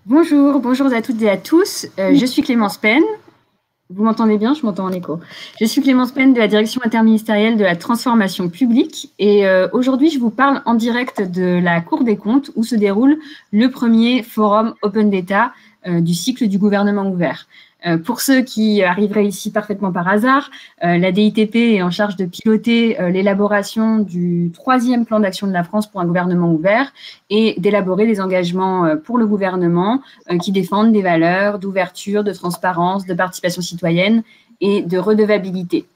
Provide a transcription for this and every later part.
Bonjour à toutes et à tous. Je suis Clémence Penn. Vous m'entendez bien? Je m'entends en écho. Je suis Clémence Penn de la Direction interministérielle de la transformation publique et aujourd'hui, je vous parle en direct de la Cour des comptes où se déroule le premier forum Open Data du cycle du gouvernement ouvert. Pour ceux qui arriveraient ici parfaitement par hasard, la DITP est en charge de piloter l'élaboration du 3e plan d'action de la France pour un gouvernement ouvert et d'élaborer les engagements pour le gouvernement qui défendent des valeurs d'ouverture, de transparence, de participation citoyenne et de redevabilité.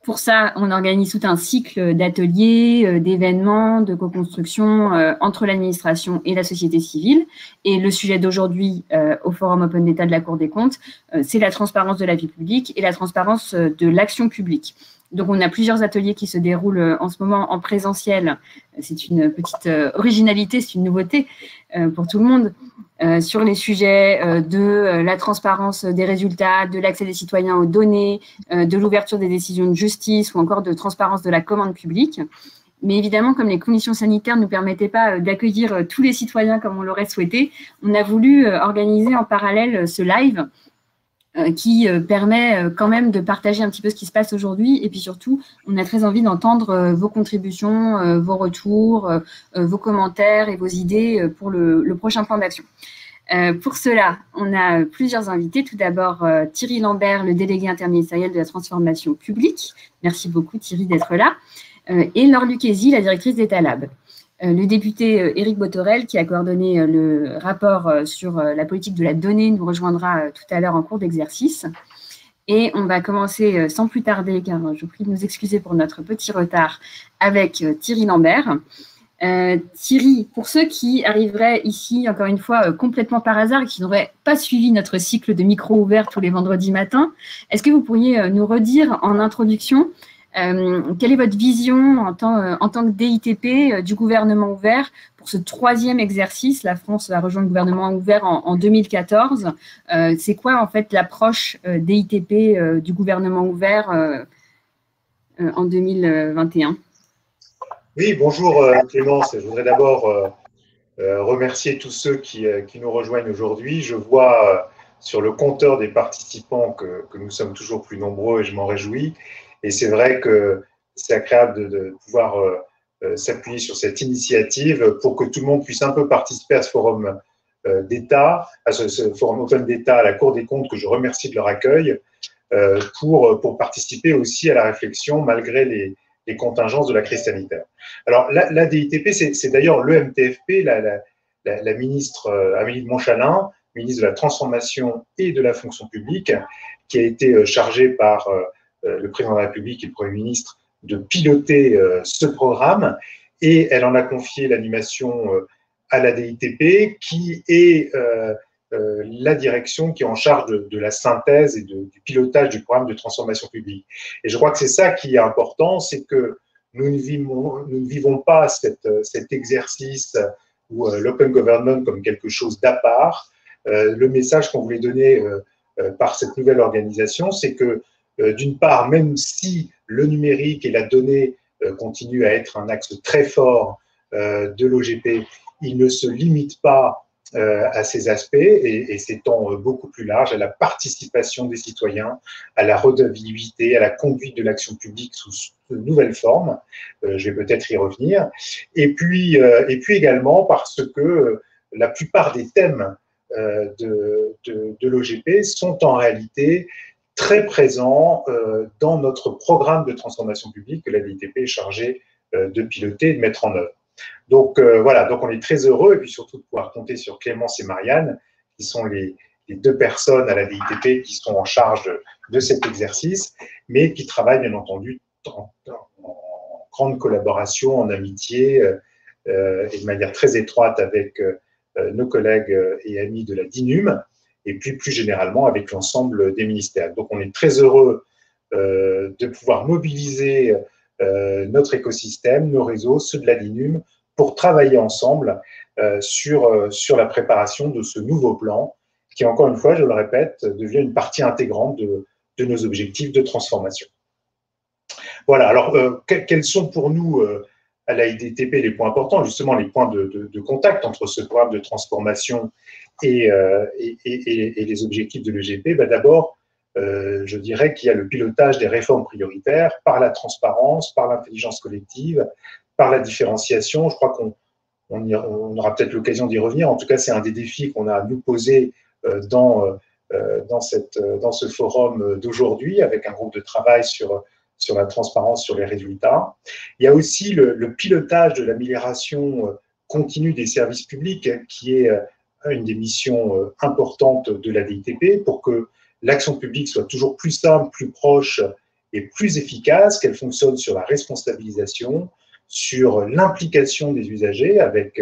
Pour ça, on organise tout un cycle d'ateliers, d'événements, de co-construction entre l'administration et la société civile. Et le sujet d'aujourd'hui au Forum Open Data de la Cour des comptes, c'est la transparence de la vie publique et la transparence de l'action publique. Donc, on a plusieurs ateliers qui se déroulent en ce moment en présentiel. C'est une petite originalité, c'est une nouveauté pour tout le monde. Sur les sujets de la transparence des résultats, de l'accès des citoyens aux données, de l'ouverture des décisions de justice ou encore de transparence de la commande publique. Mais évidemment, comme les conditions sanitaires ne nous permettaient pas d'accueillir tous les citoyens comme on l'aurait souhaité, on a voulu organiser en parallèle ce live qui permet quand même de partager un petit peu ce qui se passe aujourd'hui. Et puis surtout, on a très envie d'entendre vos contributions, vos retours, vos commentaires et vos idées pour le prochain plan d'action. Pour cela, on a plusieurs invités. Tout d'abord, Thierry Lambert, le délégué interministériel de la transformation publique. Merci beaucoup, Thierry, d'être là. Et Laure Lucchesi, la directrice d'État Lab. Le député Éric Bothorel, qui a coordonné le rapport sur la politique de la donnée, nous rejoindra tout à l'heure en cours d'exercice. Et on va commencer sans plus tarder, car je vous prie de nous excuser pour notre petit retard, avec Thierry Lambert. Thierry, pour ceux qui arriveraient ici, encore une fois, complètement par hasard et qui n'auraient pas suivi notre cycle de micro ouvert tous les vendredis matins, est-ce que vous pourriez nous redire en introduction quelle est votre vision en tant que DITP du gouvernement ouvert pour ce 3e exercice? La France a rejoint le gouvernement ouvert en 2014. C'est quoi en fait l'approche DITP du gouvernement ouvert en 2021? Oui, bonjour Clémence. Je voudrais d'abord remercier tous ceux qui nous rejoignent aujourd'hui. Je vois sur le compteur des participants que nous sommes toujours plus nombreux et je m'en réjouis. Et c'est vrai que c'est agréable de pouvoir s'appuyer sur cette initiative pour que tout le monde puisse un peu participer à ce forum d'État, à ce forum Open d'État à la Cour des comptes, que je remercie de leur accueil, pour participer aussi à la réflexion malgré les contingences de la crise sanitaire. Alors, la DITP, c'est d'ailleurs l'EMTFP, la ministre Amélie de Montchalin, ministre de la Transformation et de la Fonction publique, qui a été chargée par le président de la République et le Premier ministre de piloter ce programme, et elle en a confié l'animation à la DITP, qui est la direction qui est en charge de la synthèse et du pilotage du programme de transformation publique. Et je crois que c'est ça qui est important, c'est que nous ne vivons pas cet exercice ou l'open government comme quelque chose d'à part. Le message qu'on voulait donner par cette nouvelle organisation, c'est que d'une part, même si le numérique et la donnée continuent à être un axe très fort de l'OGP, il ne se limite pas à ces aspects et s'étend beaucoup plus large à la participation des citoyens, à la redevabilité, à la conduite de l'action publique sous de nouvelles formes. Je vais peut-être y revenir. Et puis également parce que la plupart des thèmes de l'OGP sont en réalité très présents dans notre programme de transformation publique que la DITP est chargée de piloter et de mettre en œuvre. Donc voilà, donc on est très heureux et puis surtout de pouvoir compter sur Clémence et Marianne, qui sont les 2 personnes à la DITP qui sont en charge de cet exercice, mais qui travaillent bien entendu en grande collaboration, en amitié et de manière très étroite avec nos collègues et amis de la DINUM, et puis plus généralement avec l'ensemble des ministères. Donc on est très heureux de pouvoir mobiliser notre écosystème, nos réseaux, ceux de la DINUM, pour travailler ensemble sur la préparation de ce nouveau plan qui, encore une fois, je le répète, devient une partie intégrante de nos objectifs de transformation. Voilà, alors quels sont pour nous à la IDTP les points importants, justement les points de contact entre ce programme de transformation et les objectifs de l'EGP, d'abord, je dirais qu'il y a le pilotage des réformes prioritaires par la transparence, par l'intelligence collective, par la différenciation. Je crois qu'on aura peut-être l'occasion d'y revenir. En tout cas, c'est un des défis qu'on a à nous poser dans ce forum d'aujourd'hui, avec un groupe de travail sur la transparence, sur les résultats. Il y a aussi le pilotage de l'amélioration continue des services publics, qui est une des missions importantes de la DITP, pour que l'action publique soit toujours plus simple, plus proche et plus efficace, qu'elle fonctionne sur la responsabilisation, sur l'implication des usagers avec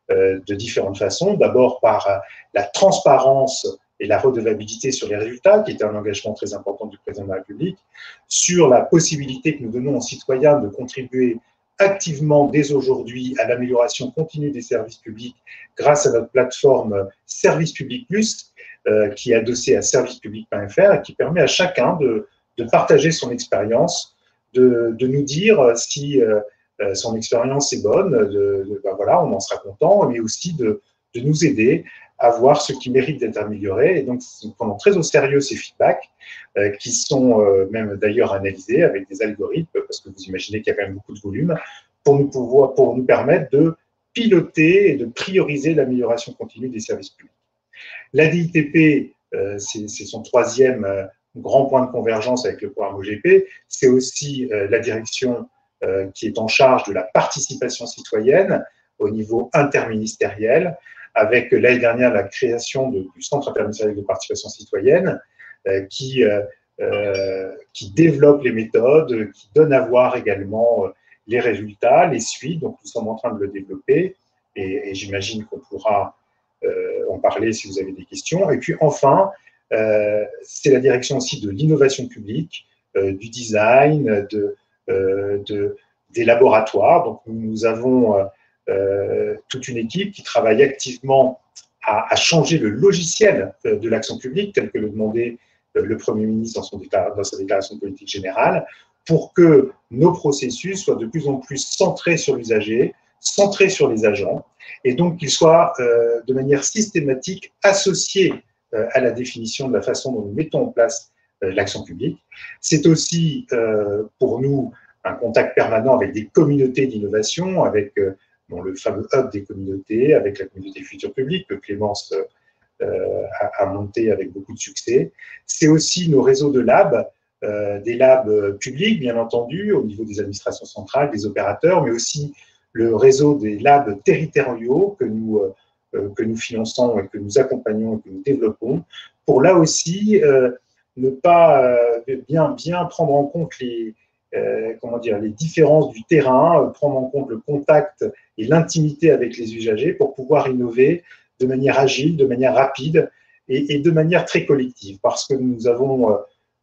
de différentes façons. D'abord par la transparence et la redevabilité sur les résultats, qui était un engagement très important du président de la République, sur la possibilité que nous donnons aux citoyens de contribuer activement dès aujourd'hui à l'amélioration continue des services publics grâce à notre plateforme Service Public Plus, qui est adossée à servicepublic.fr et qui permet à chacun de partager son expérience, de nous dire si son expérience est bonne, voilà, on en sera content, mais aussi de nous aider à voir ce qui mérite d'être amélioré. Et donc, nous prenons très au sérieux ces feedbacks qui sont même d'ailleurs analysés avec des algorithmes, parce que vous imaginez qu'il y a quand même beaucoup de volume, pour nous permettre de piloter et de prioriser l'amélioration continue des services publics. La DITP, c'est son troisième grand point de convergence avec le programme OGP, c'est aussi la direction qui est en charge de la participation citoyenne au niveau interministériel, avec l'année dernière la création du Centre interministériel de participation citoyenne, qui développe les méthodes, qui donne à voir également les résultats, les suites. Donc nous sommes en train de le développer et j'imagine qu'on pourra en parler si vous avez des questions. Et puis enfin, c'est la direction aussi de l'innovation publique, du design, des laboratoires. Donc nous avons toute une équipe qui travaille activement à changer le logiciel de l'action publique, tel que le demandait le Premier ministre dans sa déclaration de politique générale, pour que nos processus soient de plus en plus centrés sur l'usager, centrés sur les agents, et donc qu'ils soient de manière systématique associés à la définition de la façon dont nous mettons en place l'action publique. C'est aussi pour nous un contact permanent avec des communautés d'innovation, avec le fameux hub des communautés, avec la communauté Futur Public, que Clémence a monté avec beaucoup de succès. C'est aussi nos réseaux de labs, des labs publics, bien entendu, au niveau des administrations centrales, des opérateurs, mais aussi le réseau des labs territoriaux que nous finançons et que nous accompagnons et que nous développons, pour là aussi ne pas bien prendre en compte les différences du terrain, prendre en compte le contact et l'intimité avec les usagers pour pouvoir innover de manière agile, de manière rapide et de manière très collective, parce que nous avons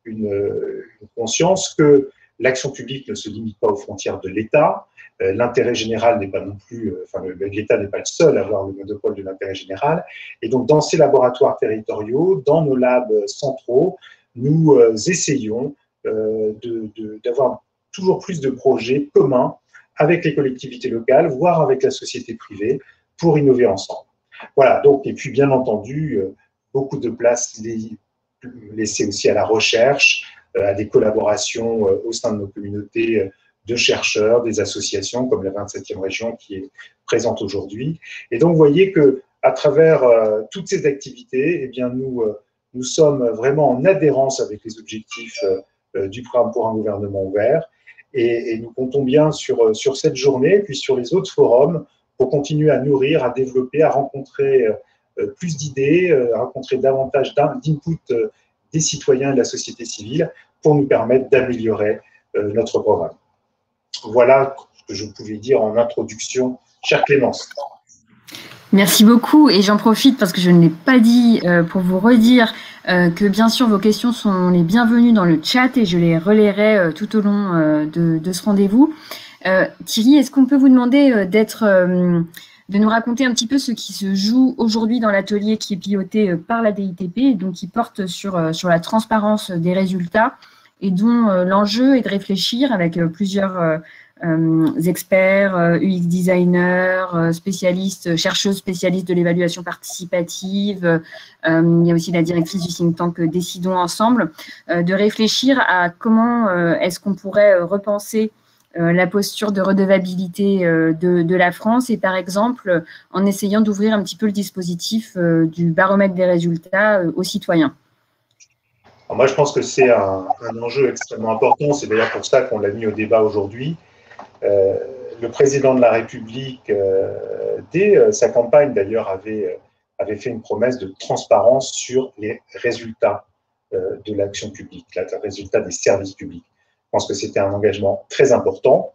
une conscience que l'action publique ne se limite pas aux frontières de l'État. L'intérêt général n'est pas non plus, l'État n'est pas le seul à avoir le monopole de l'intérêt général. Et donc, dans ces laboratoires territoriaux, dans nos labs centraux, nous essayons d'avoir toujours plus de projets communs avec les collectivités locales, voire avec la société privée, pour innover ensemble. Voilà, donc, et puis bien entendu, beaucoup de place laissée aussi à la recherche, à des collaborations au sein de nos communautés de chercheurs, des associations comme la 27e région qui est présente aujourd'hui. Et donc, vous voyez qu'à travers toutes ces activités, eh bien, nous sommes vraiment en adhérence avec les objectifs du programme pour un gouvernement ouvert. Et nous comptons bien sur cette journée, puis sur les autres forums, pour continuer à nourrir, à développer, à rencontrer plus d'idées, à rencontrer davantage d'input des citoyens et de la société civile pour nous permettre d'améliorer notre programme. Voilà ce que je pouvais dire en introduction, chère Clémence. Merci beaucoup, et j'en profite parce que je ne l'ai pas dit pour vous redire que bien sûr vos questions sont les bienvenues dans le chat et je les relayerai tout au long de ce rendez-vous. Thierry, est-ce qu'on peut vous demander de nous raconter un petit peu ce qui se joue aujourd'hui dans l'atelier qui est piloté par la DITP et donc qui porte sur la transparence des résultats et dont l'enjeu est de réfléchir avec plusieurs experts, UX designers, spécialistes, chercheuses spécialistes de l'évaluation participative. Il y a aussi la directrice du think tank Décidons Ensemble, de réfléchir à comment est-ce qu'on pourrait repenser la posture de redevabilité de la France et par exemple en essayant d'ouvrir un petit peu le dispositif du baromètre des résultats aux citoyens. Alors moi, je pense que c'est un enjeu extrêmement important. C'est d'ailleurs pour ça qu'on l'a mis au débat aujourd'hui. Le président de la République, dès sa campagne d'ailleurs, avait fait une promesse de transparence sur les résultats de l'action publique, les résultats des services publics. Je pense que c'était un engagement très important.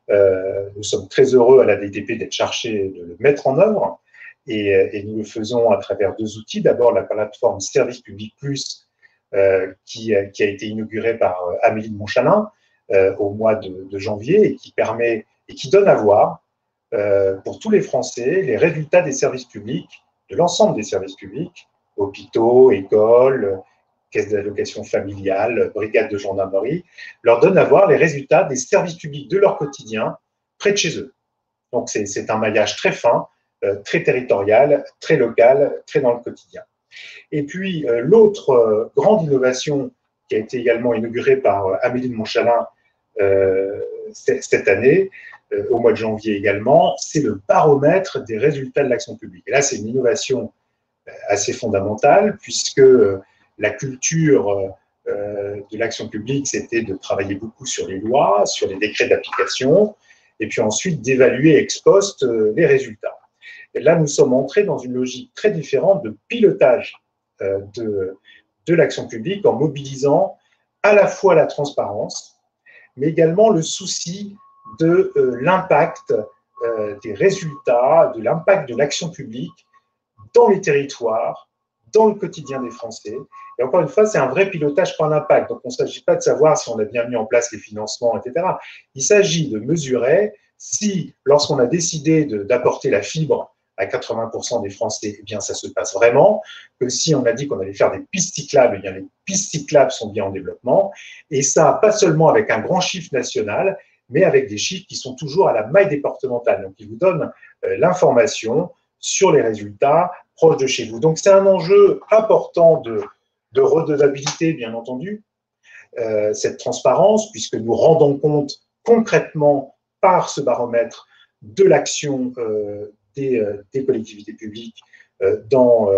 Nous sommes très heureux à la DTP d'être chargés de le mettre en œuvre et nous le faisons à travers deux outils. D'abord, la plateforme Service Public Plus qui a été inaugurée par Amélie de Montchalin au mois de janvier et qui permet et qui donne à voir pour tous les Français les résultats des services publics, de l'ensemble des services publics, hôpitaux, écoles, caisses d'allocation familiale, brigades de gendarmerie, leur donne à voir les résultats des services publics de leur quotidien près de chez eux. Donc c'est un maillage très fin, très territorial, très local, très dans le quotidien. Et puis l'autre grande innovation qui a été également inaugurée par Amélie de Montchalin cette année, au mois de janvier également, c'est le baromètre des résultats de l'action publique. Et là, c'est une innovation assez fondamentale, puisque la culture de l'action publique, c'était de travailler beaucoup sur les lois, sur les décrets d'application, et puis ensuite d'évaluer ex post les résultats. Et là, nous sommes entrés dans une logique très différente de pilotage de l'action publique en mobilisant à la fois la transparence, mais également le souci de l'impact des résultats, de l'impact de l'action publique dans les territoires, dans le quotidien des Français. Et encore une fois, c'est un vrai pilotage par l'impact. Donc, on ne s'agit pas de savoir si on a bien mis en place les financements, etc. Il s'agit de mesurer si, lorsqu'on a décidé d'apporter la fibre à 80% des Français, eh bien, ça se passe vraiment, que si on a dit qu'on allait faire des pistes cyclables, eh bien, les pistes cyclables sont bien en développement, et ça, pas seulement avec un grand chiffre national, mais avec des chiffres qui sont toujours à la maille départementale. Donc, ils vous donnent l'information sur les résultats proches de chez vous. Donc, c'est un enjeu important de redevabilité, bien entendu, cette transparence, puisque nous rendons compte concrètement par ce baromètre de l'action des collectivités publiques dans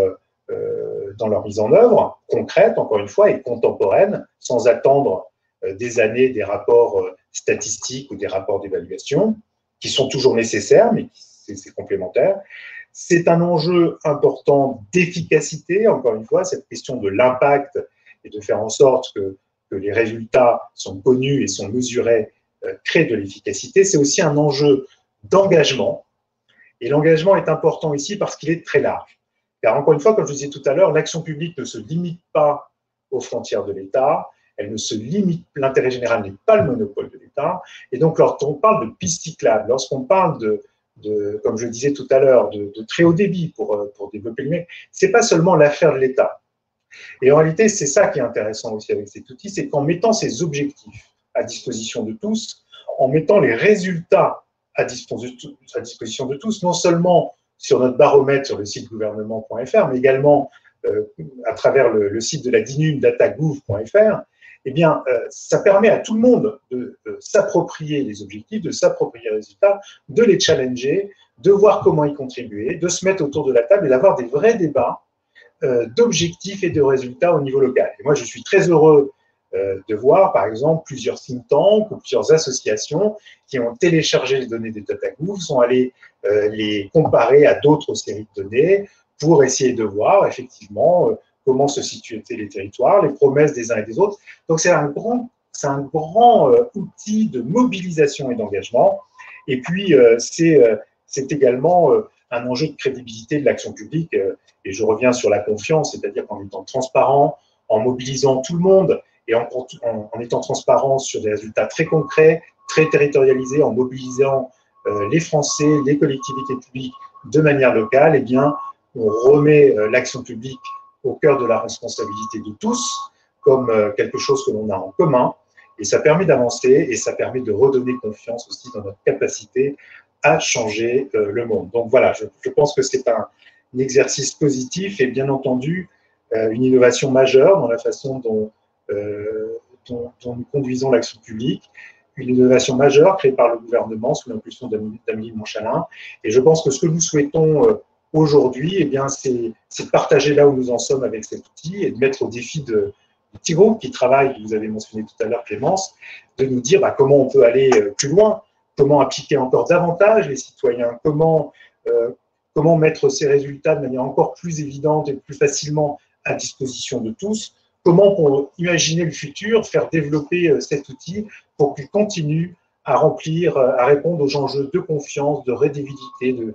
leur mise en œuvre concrète, encore une fois, et contemporaine, sans attendre des années des rapports statistiques ou des rapports d'évaluation, qui sont toujours nécessaires, mais c'est complémentaire. C'est un enjeu important d'efficacité, encore une fois, cette question de l'impact et de faire en sorte que les résultats sont connus et sont mesurés crée de l'efficacité. C'est aussi un enjeu d'engagement. Et l'engagement est important ici parce qu'il est très large. Car encore une fois, comme je disais tout à l'heure, l'action publique ne se limite pas aux frontières de l'État, elle ne se limite, l'intérêt général n'est pas le monopole de l'État. Et donc, lorsqu'on parle de pistes cyclables, lorsqu'on parle comme je disais tout à l'heure, de très haut débit pour développer le numérique, ce n'est pas seulement l'affaire de l'État. Et en réalité, c'est ça qui est intéressant aussi avec cet outil, c'est qu'en mettant ces objectifs à disposition de tous, en mettant les résultats à disposition de tous, non seulement sur notre baromètre sur le site gouvernement.fr, mais également à travers le site de la DINUM, datagouv.fr, eh bien, ça permet à tout le monde de s'approprier les objectifs, de s'approprier les résultats, de les challenger, de voir comment y contribuer, de se mettre autour de la table et d'avoir des vrais débats d'objectifs et de résultats au niveau local. Et moi, je suis très heureux de voir, par exemple, plusieurs think tanks ou plusieurs associations qui ont téléchargé les données des DataGouv, sont allés les comparer à d'autres séries de données pour essayer de voir, effectivement, comment se situaient les territoires, les promesses des uns et des autres. Donc, c'est un grand outil de mobilisation et d'engagement. Et puis, c'est également un enjeu de crédibilité de l'action publique. Et je reviens sur la confiance, c'est-à-dire qu'en étant transparent, en mobilisant tout le monde et en étant transparent sur des résultats très concrets, très territorialisés, en mobilisant les Français, les collectivités publiques de manière locale, eh bien, on remet l'action publique au cœur de la responsabilité de tous, comme quelque chose que l'on a en commun. Et ça permet d'avancer et ça permet de redonner confiance aussi dans notre capacité à changer le monde. Donc voilà, je pense que c'est un exercice positif et bien entendu une innovation majeure dans la façon dont nous conduisons l'action publique, une innovation majeure créée par le gouvernement sous l'impulsion d'Amélie de Montchalin. Et je pense que ce que nous souhaitons aujourd'hui, eh bien, c'est de partager là où nous en sommes avec cet outil et de mettre au défi du petit groupe qui travaille, que vous avez mentionné tout à l'heure, Clémence, de nous dire comment on peut aller plus loin, comment appliquer encore davantage les citoyens, comment mettre ces résultats de manière encore plus évidente et plus facilement à disposition de tous, comment pour imaginer le futur, faire développer cet outil pour qu'il continue à remplir, à répondre aux enjeux de confiance, de rédébilité, de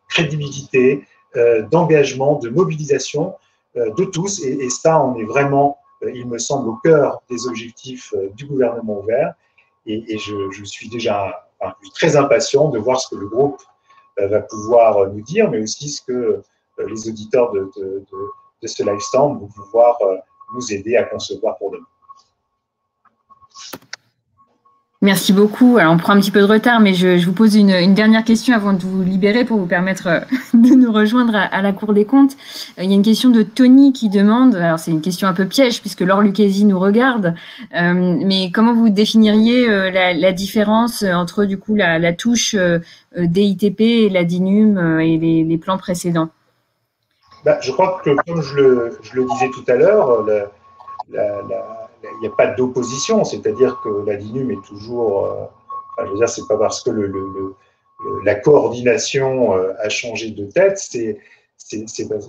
crédibilité, d'engagement, de mobilisation de tous. Et ça, on est vraiment, il me semble, au cœur des objectifs du gouvernement ouvert. Et je suis déjà très impatient de voir ce que le groupe va pouvoir nous dire, mais aussi ce que les auditeurs de ce live stand vont pouvoir nous aider à concevoir pour demain. Merci beaucoup. Alors, on prend un petit peu de retard, mais je vous pose une dernière question avant de vous libérer pour vous permettre de nous rejoindre à la Cour des comptes. Il y a une question de Tony qui demande, alors c'est une question un peu piège puisque Laure Lucchesi nous regarde, mais comment vous définiriez la différence entre du coup la touche DITP et la DINUM et les plans précédents? Je crois que, comme je le disais tout à l'heure, il n'y a pas d'opposition, c'est-à-dire que la DINUM est toujours, je veux dire, c'est pas parce que la coordination a changé de tête,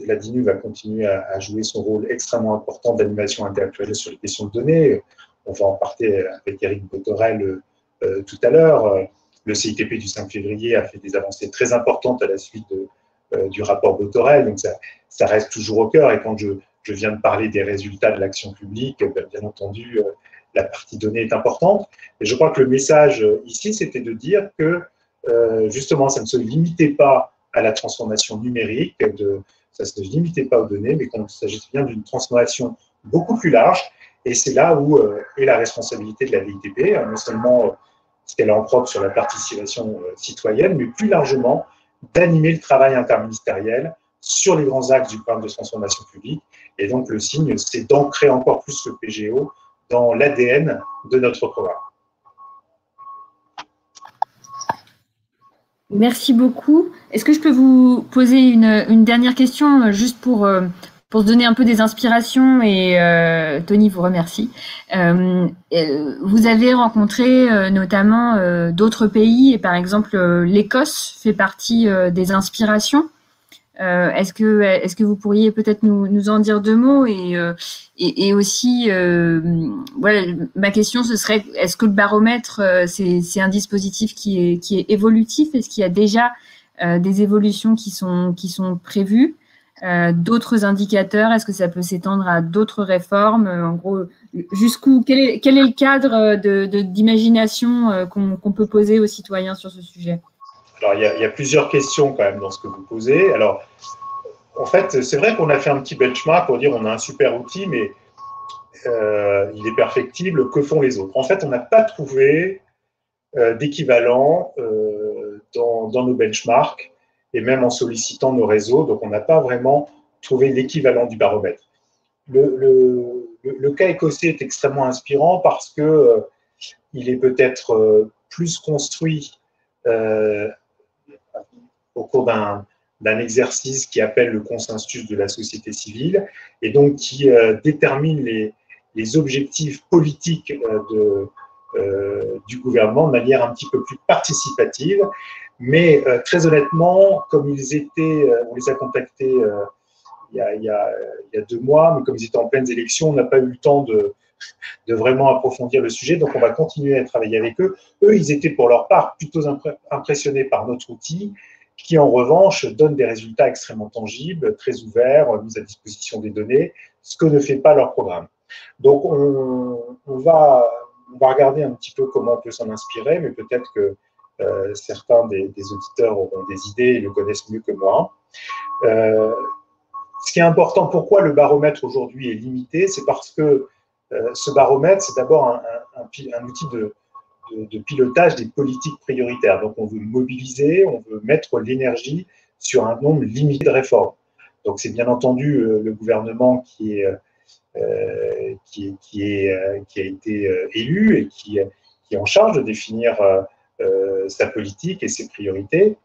la DINUM va continuer à jouer son rôle extrêmement important d'animation intellectuelle sur les questions de données. On va en parler avec Éric Bothorel tout à l'heure. Le CITP du 5 février a fait des avancées très importantes à la suite du rapport Bothorel, donc ça reste toujours au cœur. Et quand je viens de parler des résultats de l'action publique, bien entendu, la partie donnée est importante. Et je crois que le message ici, c'était de dire que, justement, ça ne se limitait pas à la transformation numérique, ça ne se limitait pas aux données, mais qu'il s'agissait bien d'une transformation beaucoup plus large. Et c'est là où est la responsabilité de la DITP, non seulement ce qu'elle a en propre sur la participation citoyenne, mais plus largement d'animer le travail interministériel sur les grands axes du programme de transformation publique. Et donc, le signe, c'est d'ancrer encore plus le PGO dans l'ADN de notre programme. Merci beaucoup. Est-ce que je peux vous poser une dernière question, juste pour se donner un peu des inspirations, et Tony vous remercie. Vous avez rencontré notamment d'autres pays, et par exemple l'Écosse fait partie des inspirations. Est-ce que vous pourriez peut-être nous en dire deux mots, et aussi, voilà, ma question ce serait, est-ce que le baromètre c'est un dispositif qui est évolutif? Est-ce qu'il y a déjà des évolutions qui sont prévues, d'autres indicateurs? Est-ce que ça peut s'étendre à d'autres réformes? En gros, jusqu'où, quel est le cadre d'imagination qu'on peut poser aux citoyens sur ce sujet? Alors, il y a plusieurs questions quand même dans ce que vous posez. Alors, en fait, c'est vrai qu'on a fait un petit benchmark pour dire on a un super outil, mais il est perfectible, que font les autres? En fait, on n'a pas trouvé d'équivalent dans nos benchmarks, et même en sollicitant nos réseaux, donc on n'a pas vraiment trouvé l'équivalent du baromètre. Le cas écossais est extrêmement inspirant parce que il est peut-être plus construit au cours d'un exercice qui appelle le consensus de la société civile, et donc qui détermine les objectifs politiques du gouvernement de manière un petit peu plus participative. Mais très honnêtement, comme on les a contactés il y a 2 mois, mais comme ils étaient en pleines élections, on n'a pas eu le temps de vraiment approfondir le sujet, donc on va continuer à travailler avec eux. Eux, ils étaient pour leur part plutôt impressionnés par notre outil, qui en revanche donne des résultats extrêmement tangibles, très ouverts, mis à disposition des données, ce que ne fait pas leur programme. Donc on va regarder un petit peu comment on peut s'en inspirer, mais peut-être que certains des auditeurs auront des idées et le connaissent mieux que moi. Ce qui est important, pourquoi le baromètre aujourd'hui est limité, c'est parce que ce baromètre, c'est d'abord un outil de pilotage des politiques prioritaires. Donc, on veut mobiliser, on veut mettre l'énergie sur un nombre limité de réformes. Donc, c'est bien entendu le gouvernement qui a été élu et qui est en charge de définir sa politique et ses priorités.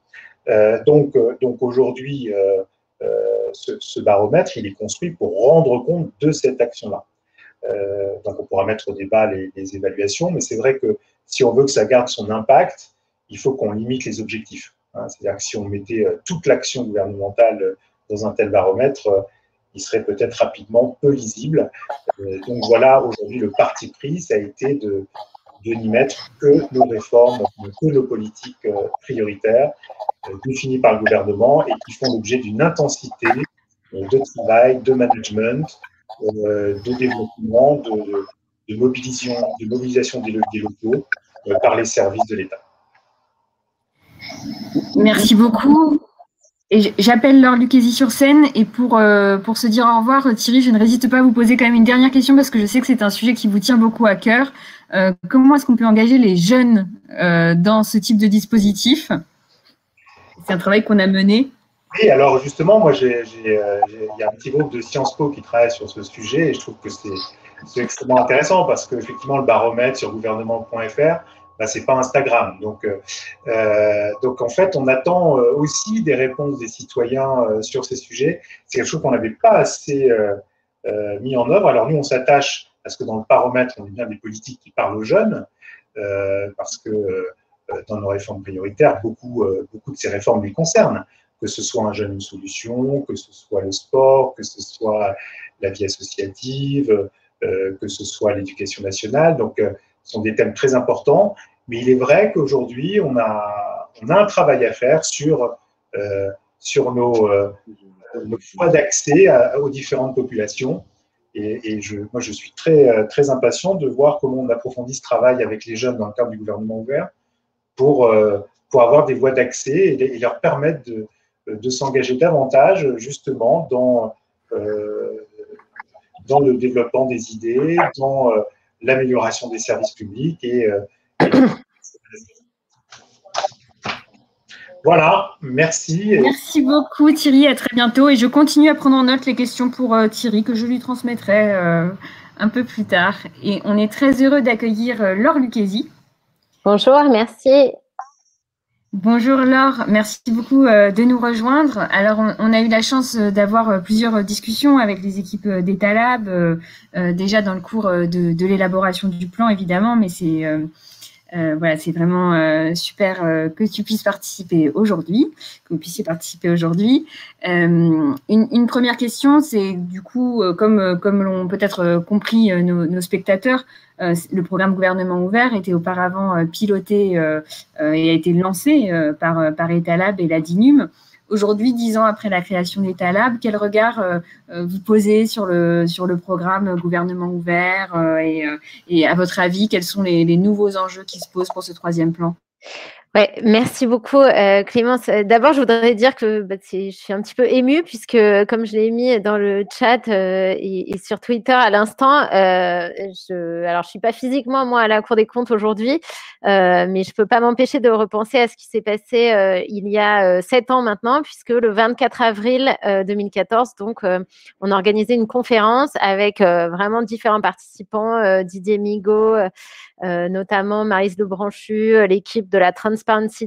Donc aujourd'hui, ce baromètre, il est construit pour rendre compte de cette action-là. Donc on pourra mettre au débat les évaluations, mais c'est vrai que si on veut que ça garde son impact, il faut qu'on limite les objectifs. C'est-à-dire que si on mettait toute l'action gouvernementale dans un tel baromètre, il serait peut-être rapidement peu lisible. Donc voilà, aujourd'hui, le parti pris, ça a été de n'y mettre que nos réformes, que nos politiques prioritaires définies par le gouvernement et qui font l'objet d'une intensité de travail, de management, de développement, de mobilisation des leviers locaux par les services de l'État. Merci beaucoup. Et j'appelle Laure Lucchesi sur scène et pour se dire au revoir, Thierry, je ne résiste pas à vous poser quand même une dernière question parce que je sais que c'est un sujet qui vous tient beaucoup à cœur. Comment est-ce qu'on peut engager les jeunes dans ce type de dispositif? C'est un travail qu'on a mené. Oui, alors justement, moi, il y a un petit groupe de Sciences Po qui travaille sur ce sujet et je trouve que c'est extrêmement intéressant parce qu'effectivement, le baromètre sur gouvernement.fr, bah, c'est pas Instagram. Donc en fait, on attend aussi des réponses des citoyens sur ces sujets. C'est quelque chose qu'on n'avait pas assez mis en œuvre. Alors nous, on s'attache à ce que dans le baromètre, on ait bien des politiques qui parlent aux jeunes, parce que dans nos réformes prioritaires, beaucoup de ces réformes les concernent. Que ce soit un jeune, une solution, que ce soit le sport, que ce soit la vie associative, que ce soit l'éducation nationale. Donc, ce sont des thèmes très importants. Mais il est vrai qu'aujourd'hui, on a un travail à faire sur nos choix d'accès aux différentes populations. Et moi, je suis très impatient de voir comment on approfondit ce travail avec les jeunes dans le cadre du gouvernement ouvert pour avoir des voies d'accès et leur permettre de s'engager davantage justement dans le développement des idées, dans l'amélioration des services publics Voilà, merci. Merci beaucoup Thierry, à très bientôt. Et je continue à prendre en note les questions pour Thierry que je lui transmettrai un peu plus tard. Et on est très heureux d'accueillir Laure Lucchesi. Bonjour, merci. Bonjour Laure, merci beaucoup de nous rejoindre. Alors, on a eu la chance d'avoir plusieurs discussions avec les équipes d'Etalab, déjà dans le cours de l'élaboration du plan, évidemment, mais c'est voilà, c'est vraiment super que tu puisses participer aujourd'hui, que vous puissiez participer aujourd'hui. Une première question, c'est du coup, comme l'ont peut-être compris nos spectateurs, le programme gouvernement ouvert était auparavant piloté et a été lancé par Etalab et la DINUM. Aujourd'hui, 10 ans après la création d'Etalab, quel regard vous posez sur le programme gouvernement ouvert et à votre avis, quels sont les nouveaux enjeux qui se posent pour ce troisième plan? Ouais, merci beaucoup Clémence. D'abord, je voudrais dire que je suis un petit peu émue puisque, comme je l'ai mis dans le chat et sur Twitter à l'instant, alors je suis pas physiquement moi à la Cour des comptes aujourd'hui, mais je peux pas m'empêcher de repenser à ce qui s'est passé il y a 7 ans maintenant, puisque le 24 avril 2014, donc on a organisé une conférence avec vraiment différents participants, Didier Migaud, notamment Maryse Lebranchu, l'équipe de la Transparency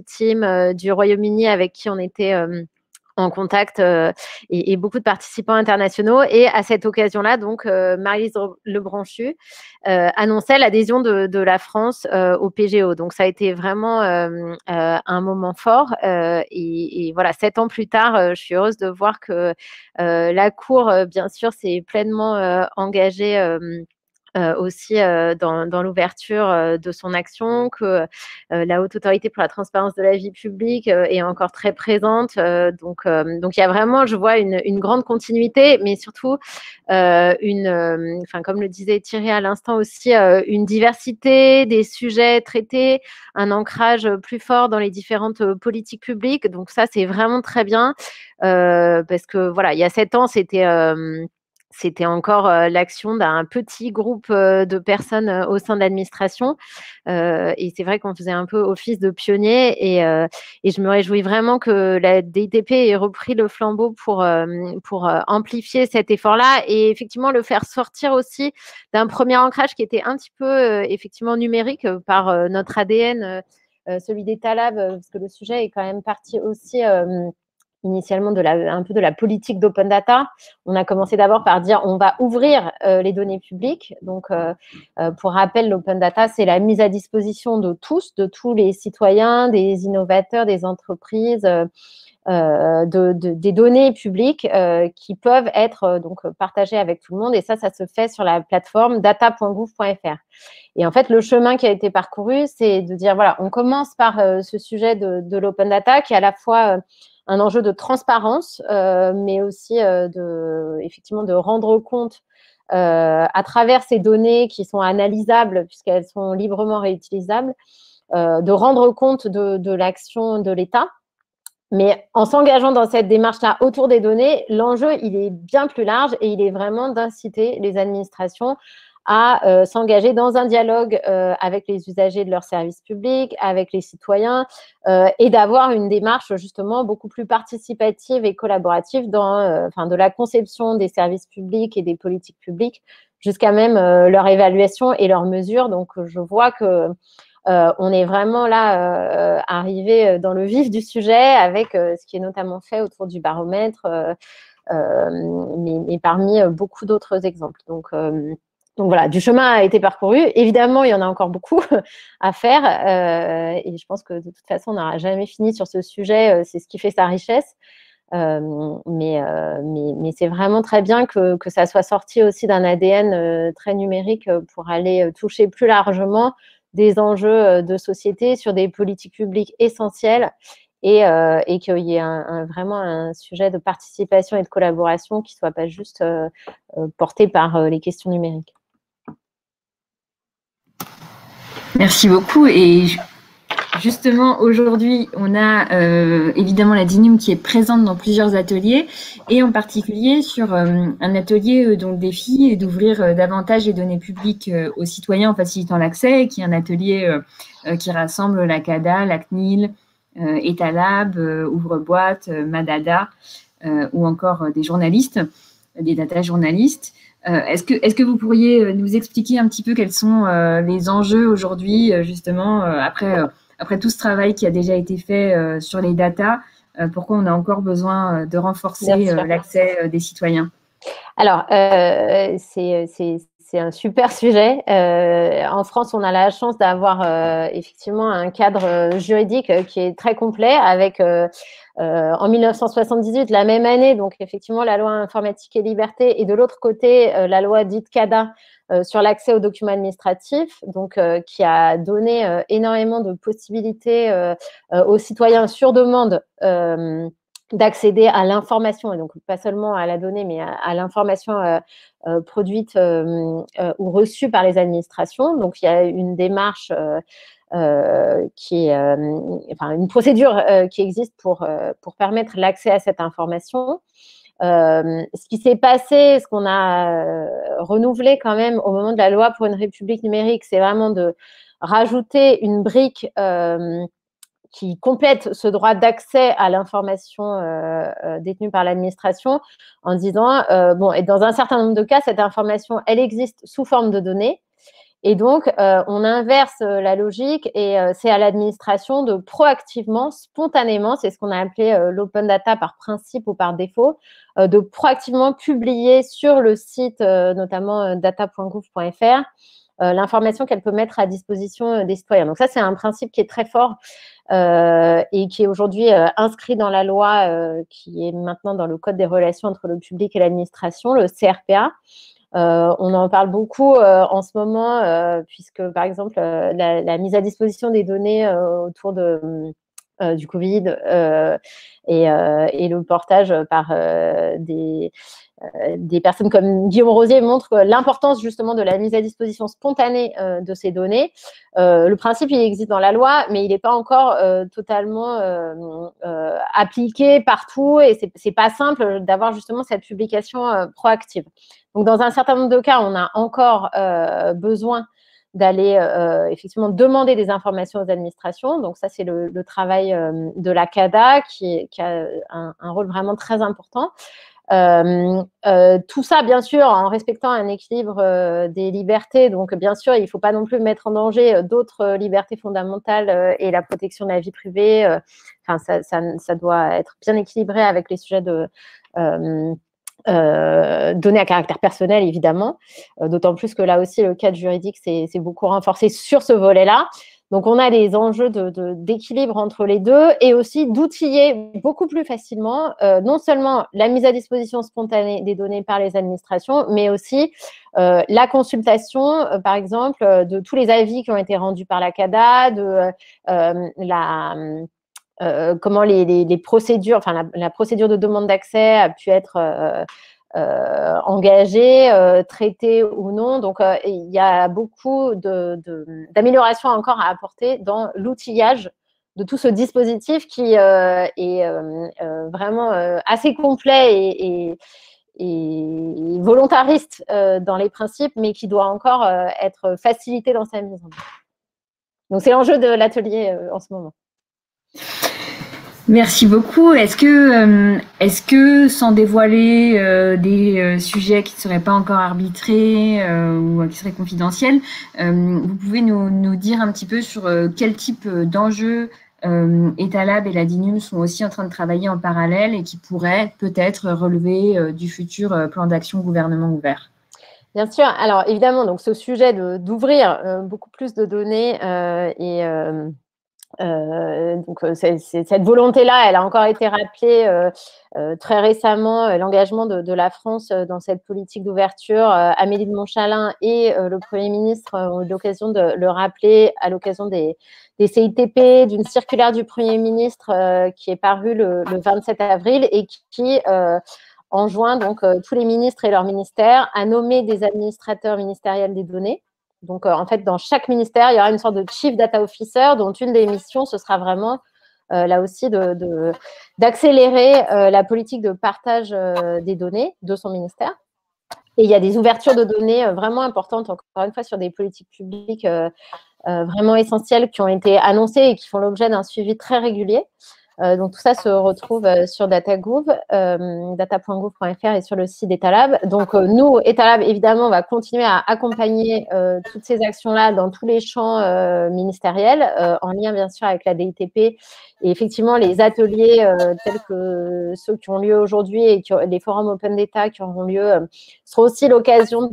Team du Royaume-Uni avec qui on était en contact et beaucoup de participants internationaux. Et à cette occasion-là, donc, Maryse Lebranchu annonçait l'adhésion de la France au PGO. Donc, ça a été vraiment un moment fort. Et voilà, 7 ans plus tard, je suis heureuse de voir que la Cour, bien sûr, s'est pleinement engagée aussi dans l'ouverture de son action, que la Haute Autorité pour la transparence de la vie publique est encore très présente. Donc, il y a vraiment, je vois, une grande continuité, mais surtout, comme le disait Thierry à l'instant aussi, une diversité des sujets traités, un ancrage plus fort dans les différentes politiques publiques. Donc ça, c'est vraiment très bien, parce que voilà, il y a 7 ans, c'était encore l'action d'un petit groupe de personnes au sein de l'administration. Et c'est vrai qu'on faisait un peu office de pionnier et je me réjouis vraiment que la DITP ait repris le flambeau pour amplifier cet effort-là et effectivement le faire sortir aussi d'un premier ancrage qui était un petit peu effectivement numérique par notre ADN, celui des Talab, parce que le sujet est quand même parti aussi initialement un peu de la politique d'open data. On a commencé d'abord par dire on va ouvrir les données publiques. Donc, pour rappel, l'open data, c'est la mise à disposition de tous les citoyens, des innovateurs, des entreprises, des données publiques qui peuvent être donc partagées avec tout le monde. Et ça se fait sur la plateforme data.gouv.fr. Et en fait, le chemin qui a été parcouru, c'est de dire, voilà, on commence par ce sujet de l'open data qui est à la fois un enjeu de transparence, mais aussi effectivement de rendre compte à travers ces données qui sont analysables puisqu'elles sont librement réutilisables, de rendre compte de l'action de l'État. Mais en s'engageant dans cette démarche-là autour des données, l'enjeu, il est bien plus large et il est vraiment d'inciter les administrations à s'engager dans un dialogue avec les usagers de leurs services publics, avec les citoyens, et d'avoir une démarche justement beaucoup plus participative et collaborative dans de la conception des services publics et des politiques publiques jusqu'à même leur évaluation et leurs mesures. Donc, je vois que on est vraiment là arrivé dans le vif du sujet avec ce qui est notamment fait autour du baromètre, mais parmi beaucoup d'autres exemples. Donc voilà, du chemin a été parcouru. Évidemment, il y en a encore beaucoup à faire et je pense que de toute façon, on n'aura jamais fini sur ce sujet. C'est ce qui fait sa richesse. Mais c'est vraiment très bien que ça soit sorti aussi d'un ADN très numérique pour aller toucher plus largement des enjeux de société sur des politiques publiques essentielles et qu'il y ait vraiment un sujet de participation et de collaboration qui ne soit pas juste porté par les questions numériques. Merci beaucoup. Et justement, aujourd'hui, on a évidemment la DINUM qui est présente dans plusieurs ateliers et en particulier sur un atelier dont le défi est d'ouvrir davantage les données publiques aux citoyens en facilitant l'accès, qui est un atelier qui rassemble la CADA, la CNIL, Etalab, Ouvre-Boîte, Madada ou encore des journalistes, des data journalistes. Est-ce que vous pourriez nous expliquer un petit peu quels sont les enjeux aujourd'hui, justement, après tout ce travail qui a déjà été fait sur les datas, pourquoi on a encore besoin de renforcer l'accès des citoyens? Alors, c'est un super sujet. En France, on a la chance d'avoir effectivement un cadre juridique qui est très complet avec en 1978, la même année, donc effectivement la loi informatique et liberté, et de l'autre côté, la loi dite CADA sur l'accès aux documents administratifs, donc qui a donné énormément de possibilités aux citoyens sur demande d'accéder à l'information, et donc pas seulement à la donnée, mais à l'information produite ou reçue par les administrations. Donc, il y a une démarche une procédure qui existe pour permettre l'accès à cette information. Ce qui s'est passé, ce qu'on a renouvelé quand même au moment de la loi pour une république numérique, c'est vraiment de rajouter une brique qui complète ce droit d'accès à l'information détenue par l'administration en disant, et dans un certain nombre de cas, cette information, elle existe sous forme de données. Et donc, on inverse la logique et c'est à l'administration de proactivement, spontanément, c'est ce qu'on a appelé l'open data par principe ou par défaut, de proactivement publier sur le site, notamment data.gouv.fr, l'information qu'elle peut mettre à disposition des citoyens. Donc ça, c'est un principe qui est très fort et qui est aujourd'hui inscrit dans la loi qui est maintenant dans le Code des relations entre le public et l'administration, le CRPA. On en parle beaucoup en ce moment puisque, par exemple, la mise à disposition des données autour de du Covid et le portage par des personnes comme Guillaume Rosier montre l'importance justement de la mise à disposition spontanée de ces données. Le principe, il existe dans la loi, mais il n'est pas encore totalement appliqué partout et c'est pas simple d'avoir justement cette publication proactive. Donc, dans un certain nombre de cas, on a encore besoin d'aller effectivement demander des informations aux administrations. Donc, ça, c'est le travail de la CADA qui a un rôle vraiment très important. Tout ça, bien sûr, en respectant un équilibre des libertés. Donc, bien sûr, il ne faut pas non plus mettre en danger d'autres libertés fondamentales et la protection de la vie privée. Enfin, ça doit être bien équilibré avec les sujets de données à caractère personnel, évidemment. D'autant plus que là aussi, le cadre juridique s'est beaucoup renforcé sur ce volet-là. Donc, on a des enjeux d'équilibre entre les deux et aussi d'outiller beaucoup plus facilement non seulement la mise à disposition spontanée des données par les administrations, mais aussi la consultation, par exemple, de tous les avis qui ont été rendus par la CADA, comment les procédures, enfin la procédure de demande d'accès a pu être engagée, traitée ou non. Donc, il y a beaucoup d'améliorations encore à apporter dans l'outillage de tout ce dispositif qui est vraiment assez complet et volontariste dans les principes, mais qui doit encore être facilité dans sa mise en œuvre. Donc, c'est l'enjeu de l'atelier en ce moment. Merci beaucoup. Est-ce que sans dévoiler des sujets qui ne seraient pas encore arbitrés ou qui seraient confidentiels, vous pouvez nous dire un petit peu sur quel type d'enjeux Etalab et la DINUM sont aussi en train de travailler en parallèle et qui pourraient peut-être relever du futur plan d'action gouvernement ouvert? Bien sûr. Alors, évidemment, donc ce sujet d'ouvrir beaucoup plus de données donc, cette volonté-là, elle a encore été rappelée très récemment, l'engagement de la France dans cette politique d'ouverture. Amélie de Montchalin et le Premier ministre ont eu l'occasion de le rappeler à l'occasion des CITP, d'une circulaire du Premier ministre qui est parue le 27 avril et qui enjoint donc tous les ministres et leurs ministères à nommer des administrateurs ministériels des données. Donc, en fait, dans chaque ministère, il y aura une sorte de Chief Data Officer dont une des missions, ce sera vraiment, là aussi, d'accélérer la politique de partage des données de son ministère. Et il y a des ouvertures de données vraiment importantes, encore une fois, sur des politiques publiques vraiment essentielles qui ont été annoncées et qui font l'objet d'un suivi très régulier. Donc, tout ça se retrouve sur data.gouv, data.gouv.fr et sur le site d'Etalab. Donc, nous, Etalab, évidemment, on va continuer à accompagner toutes ces actions-là dans tous les champs ministériels, en lien, bien sûr, avec la DITP. Et effectivement, les ateliers tels que ceux qui ont lieu aujourd'hui et les forums Open Data qui auront lieu seront aussi l'occasion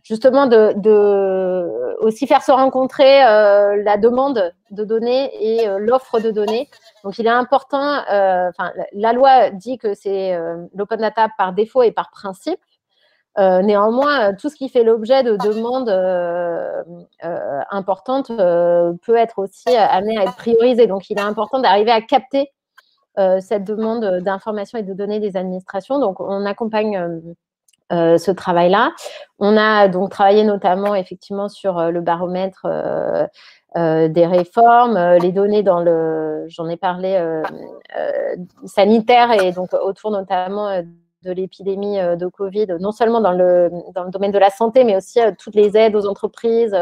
justement de aussi faire se rencontrer la demande de données et l'offre de données. Donc, il est important, la loi dit que c'est l'open data par défaut et par principe. Néanmoins, tout ce qui fait l'objet de demandes importantes peut être aussi amené à être priorisé. Donc, il est important d'arriver à capter cette demande d'information et de données des administrations. Donc, on accompagne ce travail-là. On a donc travaillé notamment effectivement sur le baromètre des réformes, les données j'en ai parlé, sanitaire et donc autour notamment de l'épidémie de Covid, non seulement dans le domaine de la santé, mais aussi toutes les aides aux entreprises,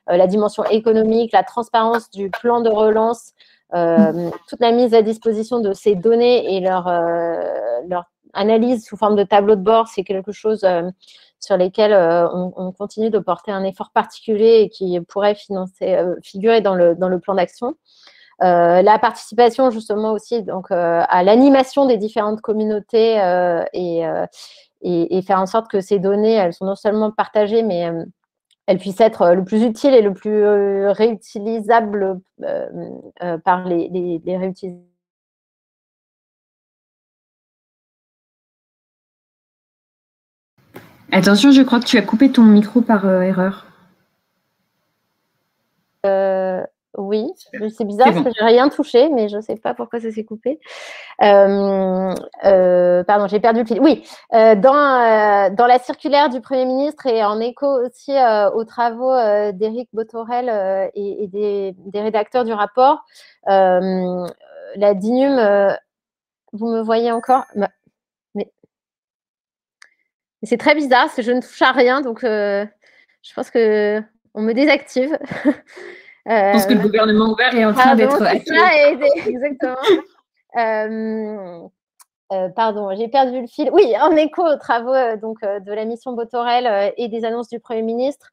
la dimension économique, la transparence du plan de relance, toute la mise à disposition de ces données et leur analyse sous forme de tableau de bord, c'est quelque chose sur lesquels on continue de porter un effort particulier et qui pourrait figurer dans le plan d'action. La participation justement aussi donc, à l'animation des différentes communautés et faire en sorte que ces données, elles sont non seulement partagées, mais elles puissent être le plus utile et le plus réutilisable par les réutilisateurs. Attention, je crois que tu as coupé ton micro par erreur. Oui, c'est bizarre parce que j'ai rien touché, mais je ne sais pas pourquoi ça s'est coupé. Pardon, j'ai perdu le fil. Oui, dans la circulaire du Premier ministre et en écho aussi aux travaux d'Éric Bothorel et des rédacteurs du rapport, la DINUM, vous me voyez encore? Mais c'est très bizarre parce que je ne touche à rien, donc je pense qu'on me désactive. Je pense que le gouvernement ouvert est en train d'être activé. Exactement. Pardon, j'ai perdu le fil. Oui, en écho aux travaux de la mission Bothorel et des annonces du Premier ministre,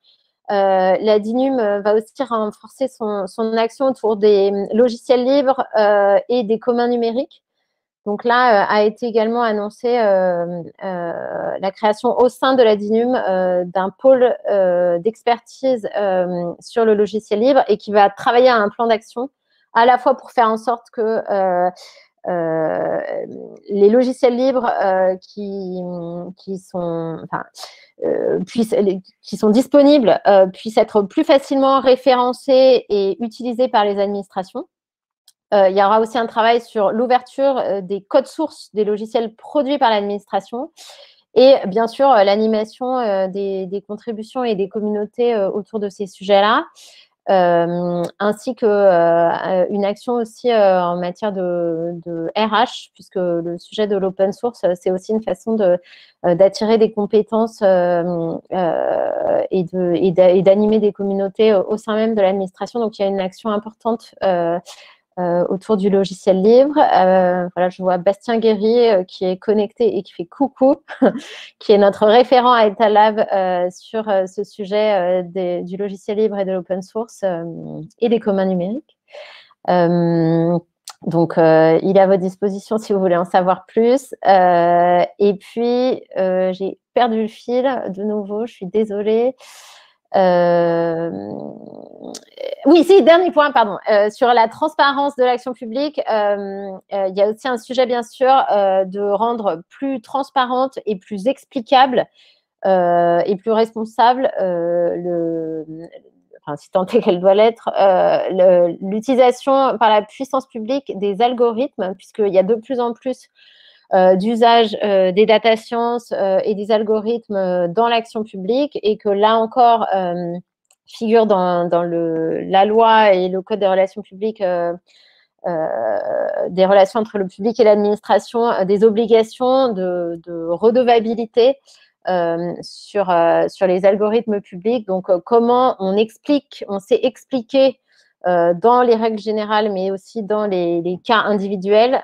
la DINUM va aussi renforcer son action autour des logiciels libres et des communs numériques. Donc là, a été également annoncée la création au sein de la DINUM d'un pôle d'expertise sur le logiciel libre et qui va travailler à un plan d'action à la fois pour faire en sorte que les logiciels libres qui sont disponibles puissent être plus facilement référencés et utilisés par les administrations. Il y aura aussi un travail sur l'ouverture des codes sources des logiciels produits par l'administration et bien sûr l'animation des contributions et des communautés autour de ces sujets-là, ainsi qu'une action aussi en matière de RH, puisque le sujet de l'open source, c'est aussi une façon d'attirer des compétences et d'animer des communautés au sein même de l'administration. Donc, il y a une action importante autour du logiciel libre. Voilà, je vois Bastien Guéry qui est connecté et qui fait coucou, qui est notre référent à Etalab sur ce sujet du logiciel libre et de l'open source et des communs numériques. Donc, il est à votre disposition si vous voulez en savoir plus. Et puis, j'ai perdu le fil de nouveau, je suis désolée. Oui, si, dernier point, pardon. Sur la transparence de l'action publique, il y a aussi un sujet, bien sûr, de rendre plus transparente et plus explicable et plus responsable, si tant est qu'elle doit l'être, l'utilisation par la puissance publique des algorithmes, puisqu'il y a de plus en plus d'usage des data science et des algorithmes dans l'action publique et que là encore figure dans la loi et le code des relations publiques des relations entre le public et l'administration des obligations de redevabilité sur les algorithmes publics. Donc comment on sait expliquer dans les règles générales, mais aussi dans les cas individuels,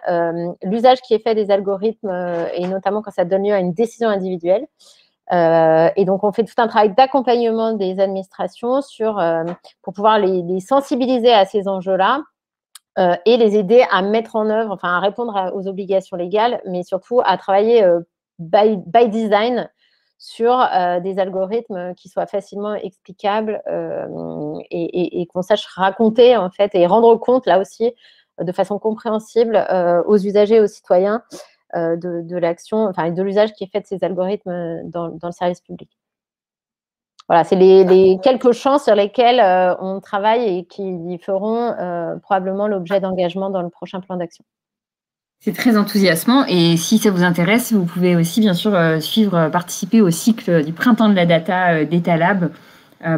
l'usage qui est fait des algorithmes, et notamment quand ça donne lieu à une décision individuelle. Et donc, on fait tout un travail d'accompagnement des administrations pour pouvoir les sensibiliser à ces enjeux-là et les aider à mettre en œuvre, à répondre aux obligations légales, mais surtout à travailler by design sur des algorithmes qui soient facilement explicables et qu'on sache raconter, en fait, et rendre compte, là aussi, de façon compréhensible aux usagers, aux citoyens, de l'action, de l'usage qui est fait de ces algorithmes dans le service public. Voilà, c'est les quelques champs sur lesquels on travaille et qui feront probablement l'objet d'engagement dans le prochain plan d'action. C'est très enthousiasmant et si ça vous intéresse, vous pouvez aussi bien sûr participer au cycle du printemps de la data d'Etalab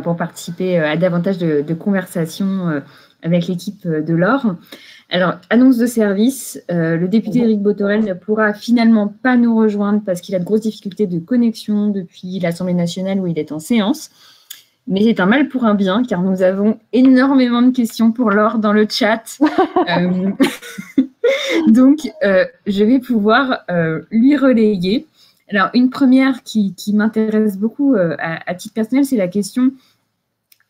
pour participer à davantage de conversations avec l'équipe de l'OR. Alors, annonce de service, le député Éric Bothorel ne pourra finalement pas nous rejoindre parce qu'il a de grosses difficultés de connexion depuis l'Assemblée nationale où il est en séance. Mais c'est un mal pour un bien, car nous avons énormément de questions pour Laure dans le chat. Donc, je vais pouvoir lui relayer. Alors, une première qui m'intéresse beaucoup à titre personnel, c'est la question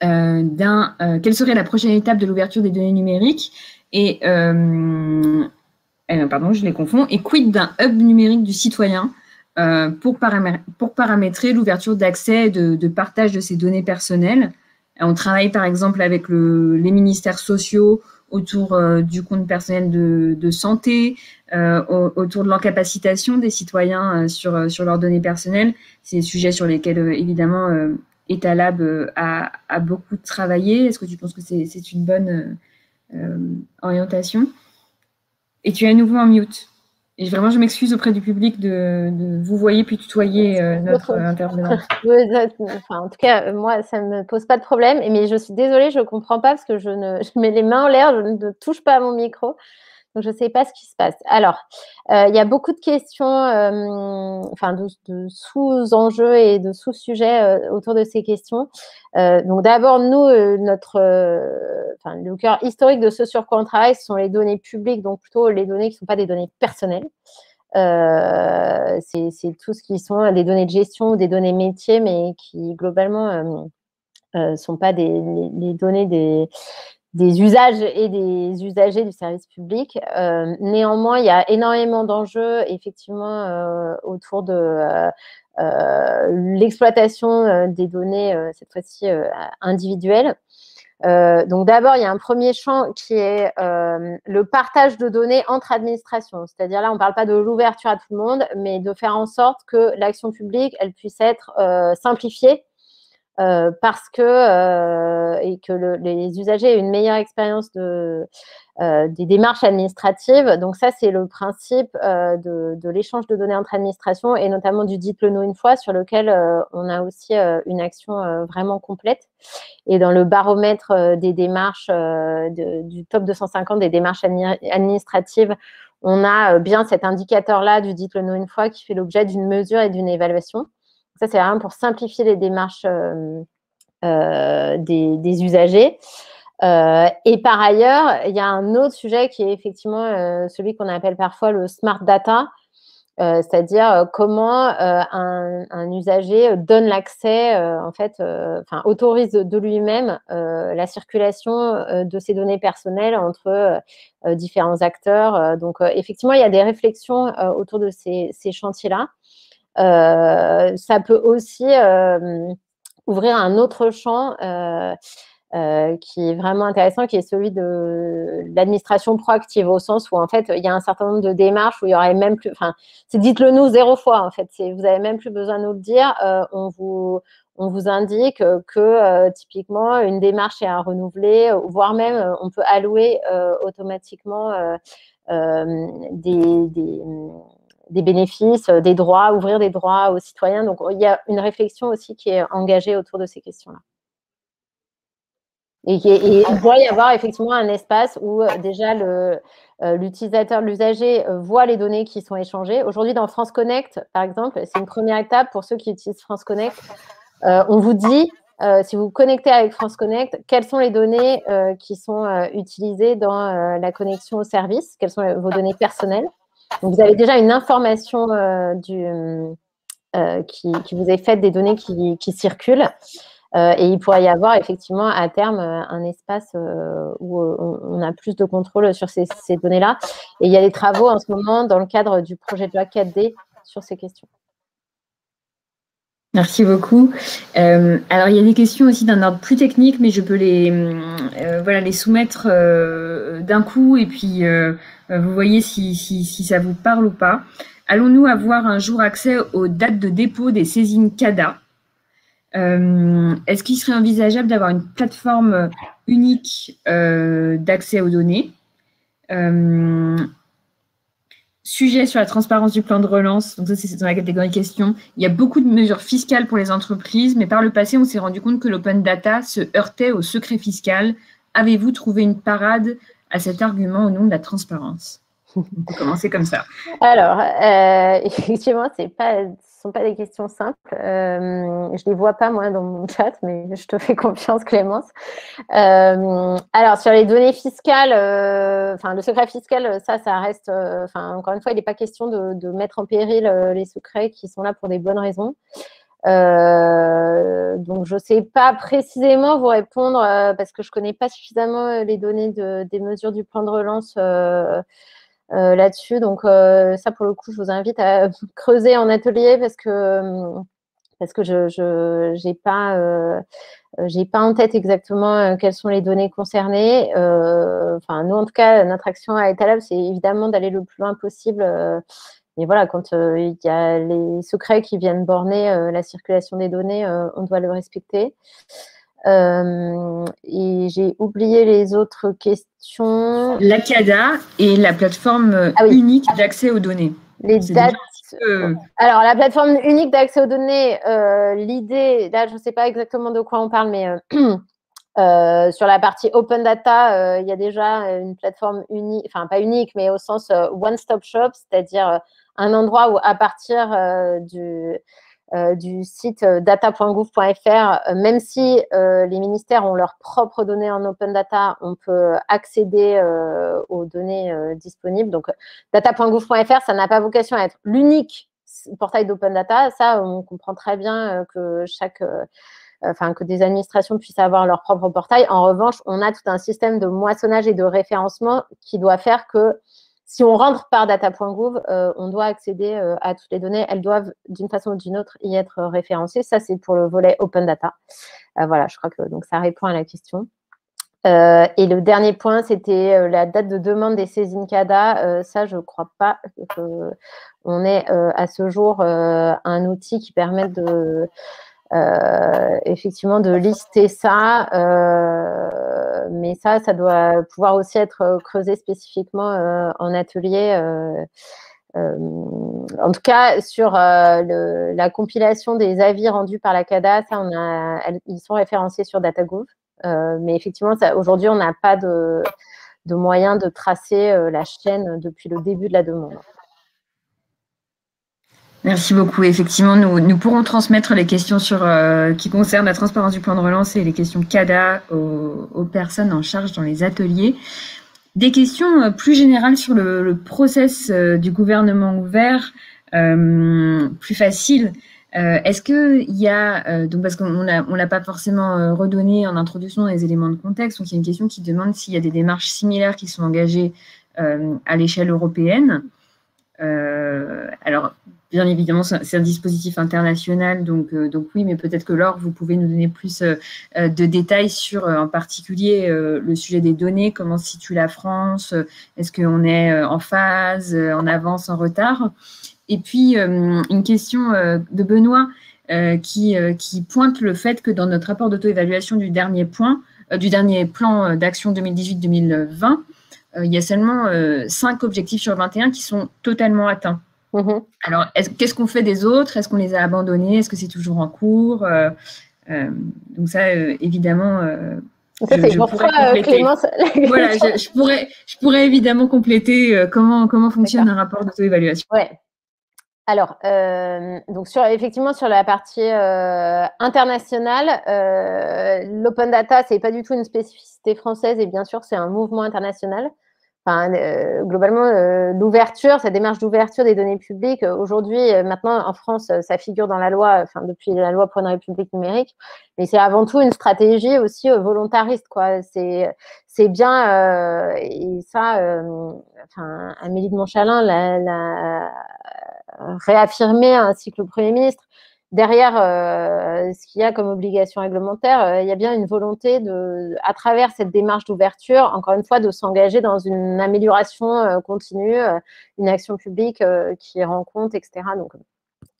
quelle serait la prochaine étape de l'ouverture des données numériques et, pardon, je les confonds, et quid d'un hub numérique du citoyen pour paramétrer l'ouverture d'accès et de partage de ces données personnelles. On travaille par exemple avec les ministères sociaux autour du compte personnel de santé, autour de l'encapacitation des citoyens sur leurs données personnelles. C'est des sujets sur lesquels, évidemment, Etalab a beaucoup travaillé. Est-ce que tu penses que c'est une bonne orientation? Et tu es à nouveau en mute. Et vraiment, je m'excuse auprès du public de vous voyer puis tutoyer notre intervenante. Enfin, en tout cas, moi, ça ne me pose pas de problème. Mais je suis désolée, je ne comprends pas parce que je mets les mains en l'air, je ne touche pas à mon micro. Donc, je ne sais pas ce qui se passe. Alors, il y a beaucoup de questions, enfin, de sous-enjeux et de sous-sujets autour de ces questions. Donc, d'abord, nous, le cœur historique de ce sur quoi on travaille, ce sont les données publiques, donc plutôt les données qui ne sont pas des données personnelles. C'est tout ce qui sont des données de gestion ou des données métiers, mais qui, globalement, ne sont pas les données des usages et des usagers du service public. Néanmoins, il y a énormément d'enjeux, effectivement, autour de l'exploitation des données, cette fois-ci individuelles. Donc d'abord, il y a un premier champ qui est le partage de données entre administrations. C'est-à-dire là, on ne parle pas de l'ouverture à tout le monde, mais de faire en sorte que l'action publique, elle puisse être simplifiée, parce que les usagers aient une meilleure expérience des démarches administratives. Donc ça, c'est le principe de l'échange de données entre administrations et notamment du dites-le-nous une fois, sur lequel on a aussi une action vraiment complète. Et dans le baromètre des démarches du top 250 des démarches administratives, on a bien cet indicateur-là du dites-le-nous une fois qui fait l'objet d'une mesure et d'une évaluation. Ça, c'est vraiment pour simplifier les démarches des usagers. Et par ailleurs, il y a un autre sujet qui est effectivement celui qu'on appelle parfois le smart data, c'est-à-dire comment un usager donne l'accès, autorise de lui-même la circulation de ses données personnelles entre différents acteurs. Donc, effectivement, il y a des réflexions autour de ces chantiers-là. Ça peut aussi ouvrir un autre champ qui est vraiment intéressant, qui est celui de l'administration proactive, au sens où en fait il y a un certain nombre de démarches où il y aurait même plus, enfin c'est dites-le nous 0 fois en fait, vous n'avez même plus besoin de nous le dire, on vous indique que typiquement une démarche est à renouveler, voire même on peut allouer automatiquement des bénéfices, des droits, ouvrir des droits aux citoyens. Donc, il y a une réflexion aussi qui est engagée autour de ces questions-là. Et il doit y avoir effectivement un espace où déjà l'utilisateur, l'usager voit les données qui sont échangées. Aujourd'hui, dans France Connect, par exemple, c'est une première étape pour ceux qui utilisent France Connect. On vous dit, si vous vous connectez avec France Connect, quelles sont les données qui sont utilisées dans la connexion au service, quelles sont vos données personnelles. Donc, vous avez déjà une information qui vous est faite des données qui circulent. Et il pourrait y avoir effectivement à terme un espace où on a plus de contrôle sur ces données-là. Et il y a des travaux en ce moment dans le cadre du projet de loi 4D sur ces questions. Merci beaucoup. Alors, il y a des questions aussi d'un ordre plus technique, mais je peux les soumettre d'un coup et puis vous voyez si ça vous parle ou pas. Allons-nous avoir un jour accès aux dates de dépôt des saisines CADA? Est-ce qu'il serait envisageable d'avoir une plateforme unique d'accès aux données? Sujet sur la transparence du plan de relance, donc ça c'est dans la catégorie questions. Il y a beaucoup de mesures fiscales pour les entreprises, mais par le passé, on s'est rendu compte que l'open data se heurtait au secret fiscal. Avez-vous trouvé une parade à cet argument au nom de la transparence? On peut commencer comme ça. Alors, effectivement, ce ne sont pas des questions simples. Je ne les vois pas, moi, dans mon chat, mais je te fais confiance, Clémence. Alors, sur les données fiscales, le secret fiscal, ça reste… encore une fois, il n'est pas question de mettre en péril les secrets qui sont là pour des bonnes raisons. Donc, je ne sais pas précisément vous répondre parce que je ne connais pas suffisamment les données des mesures du plan de relance là-dessus. Donc, ça, pour le coup, je vous invite à creuser en atelier parce que je n'ai pas en tête exactement quelles sont les données concernées. Nous, en tout cas, notre action à Etalab, c'est évidemment d'aller le plus loin possible Mais voilà, quand il y a les secrets qui viennent borner la circulation des données, on doit le respecter. Et j'ai oublié les autres questions. L'ACADA et la plateforme unique d'accès aux données. Les dates. Alors, la plateforme unique d'accès aux données, l'idée, là, je ne sais pas exactement de quoi on parle, mais sur la partie open data, il y a déjà une plateforme unique, enfin pas unique, mais au sens one-stop shop, c'est-à-dire un endroit où, à partir du site data.gouv.fr, même si les ministères ont leurs propres données en open data, on peut accéder aux données disponibles. Donc, data.gouv.fr, ça n'a pas vocation à être l'unique portail d'open data. Ça, on comprend très bien que que des administrations puissent avoir leur propre portail. En revanche, on a tout un système de moissonnage et de référencement qui doit faire que si on rentre par data.gouv, on doit accéder à toutes les données. Elles doivent, d'une façon ou d'une autre, y être référencées. Ça, c'est pour le volet open data. Voilà, je crois que donc, ça répond à la question. Et le dernier point, c'était la date de demande des saisines CADA. Ça, je ne crois pas qu'on ait à ce jour un outil qui permette de... effectivement de lister ça, mais ça doit pouvoir aussi être creusé spécifiquement en atelier. En tout cas, sur la compilation des avis rendus par la CADA, ça, ils sont référencés sur DataGouv, mais effectivement, aujourd'hui, on n'a pas de moyen de tracer la chaîne depuis le début de la demande. Merci beaucoup. Effectivement, nous pourrons transmettre les questions qui concernent la transparence du plan de relance et les questions CADA aux personnes en charge dans les ateliers. Des questions plus générales sur le process du gouvernement ouvert, plus facile. Est-ce qu'il y a, donc parce qu'on l'a pas forcément redonné en introduction les éléments de contexte, donc il y a une question qui demande s'il y a des démarches similaires qui sont engagées à l'échelle européenne. Alors, bien évidemment, c'est un dispositif international, donc oui, mais peut-être que Laure, vous pouvez nous donner plus de détails sur, en particulier, le sujet des données, comment se situe la France, est-ce qu'on est en phase, en avance, en retard? Et puis, une question de Benoît qui pointe le fait que dans notre rapport d'auto-évaluation du dernier plan d'action 2018-2020, il y a seulement 5 objectifs sur 21 qui sont totalement atteints. Alors, qu'est-ce qu'on fait des autres? Est-ce qu'on les a abandonnés? Est-ce que c'est toujours en cours? Donc ça, évidemment, je pourrais compléter. Clémence, voilà, je pourrais évidemment compléter comment fonctionne un rapport d'auto-évaluation. Ouais. Alors, donc effectivement, sur la partie internationale, l'open data, c'est pas du tout une spécificité française et bien sûr, c'est un mouvement international. Enfin, globalement, l'ouverture, cette démarche d'ouverture des données publiques, aujourd'hui, maintenant, en France, ça figure dans la loi, enfin, depuis la loi pour une république numérique, mais c'est avant tout une stratégie aussi volontariste, quoi. C'est bien, et ça, enfin, Amélie de Montchalin l'a réaffirmé, ainsi que le Premier ministre. Derrière ce qu'il y a comme obligation réglementaire, il y a bien une volonté à travers cette démarche d'ouverture, encore une fois, de s'engager dans une amélioration continue, une action publique qui rend compte, etc. Donc,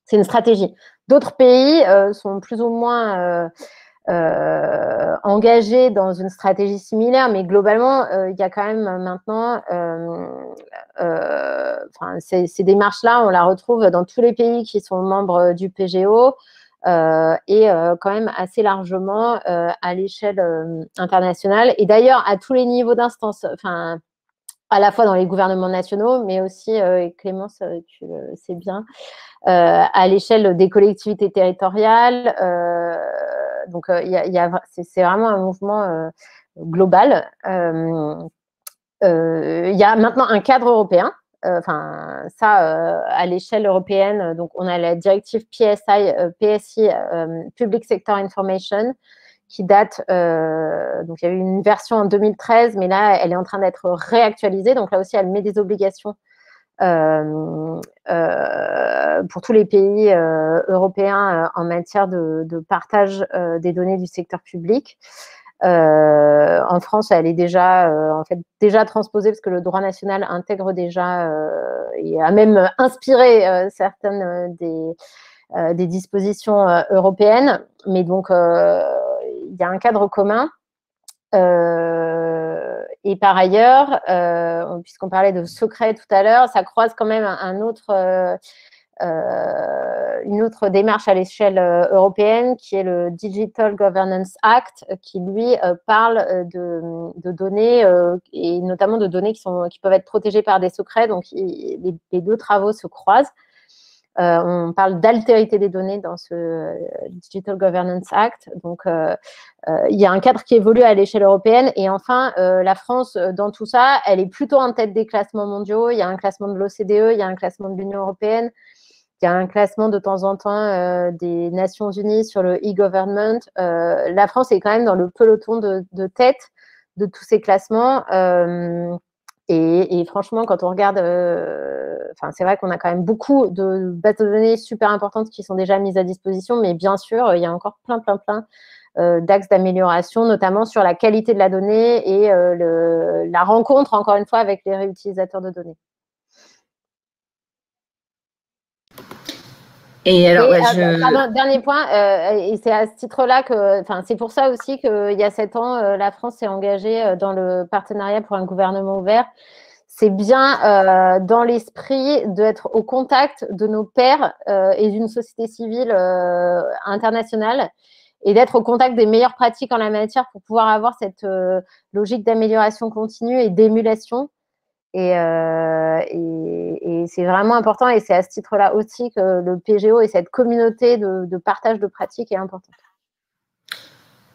c'est une stratégie. D'autres pays sont plus ou moins engagés dans une stratégie similaire, mais globalement, il y a quand même maintenant, ces démarches-là, on la retrouve dans tous les pays qui sont membres du PGO et quand même assez largement à l'échelle internationale. Et d'ailleurs, à tous les niveaux d'instance, enfin, à la fois dans les gouvernements nationaux, mais aussi, et Clémence, tu le sais bien, à l'échelle des collectivités territoriales. Donc, c'est vraiment un mouvement global. Il y a maintenant un cadre européen. À l'échelle européenne, donc on a la directive PSI, Public Sector Information, qui date, donc il y a eu une version en 2013, mais là, elle est en train d'être réactualisée. Donc là aussi, elle met des obligations pour tous les pays européens en matière de partage des données du secteur public. En France, elle est déjà, déjà transposée parce que le droit national intègre déjà et a même inspiré certaines des dispositions européennes. Mais donc, il y a un cadre commun. Et par ailleurs, puisqu'on parlait de secret tout à l'heure, ça croise quand même une autre démarche à l'échelle européenne qui est le Digital Governance Act, qui lui parle de données et notamment de données qui peuvent être protégées par des secrets. Donc, les deux travaux se croisent. On parle d'altérité des données dans ce Digital Governance Act. Donc, il y a un cadre qui évolue à l'échelle européenne. Et enfin, la France, dans tout ça, elle est plutôt en tête des classements mondiaux. Il y a un classement de l'OCDE, il y a un classement de l'Union européenne, il y a un classement de temps en temps des Nations Unies sur le e-government. La France est quand même dans le peloton de tête de tous ces classements. Et franchement, quand on regarde, c'est vrai qu'on a quand même beaucoup de bases de données super importantes qui sont déjà mises à disposition, mais bien sûr, il y a encore plein d'axes d'amélioration, notamment sur la qualité de la donnée et la rencontre, encore une fois, avec les réutilisateurs de données. Et alors, dernier point, et c'est à ce titre-là que, c'est pour ça aussi qu'il y a 7 ans, la France s'est engagée dans le partenariat pour un gouvernement ouvert. C'est bien dans l'esprit d'être au contact de nos pairs et d'une société civile internationale et d'être au contact des meilleures pratiques en la matière pour pouvoir avoir cette logique d'amélioration continue et d'émulation. Et c'est vraiment important, et c'est à ce titre-là aussi que le PGO et cette communauté de partage de pratiques est importante.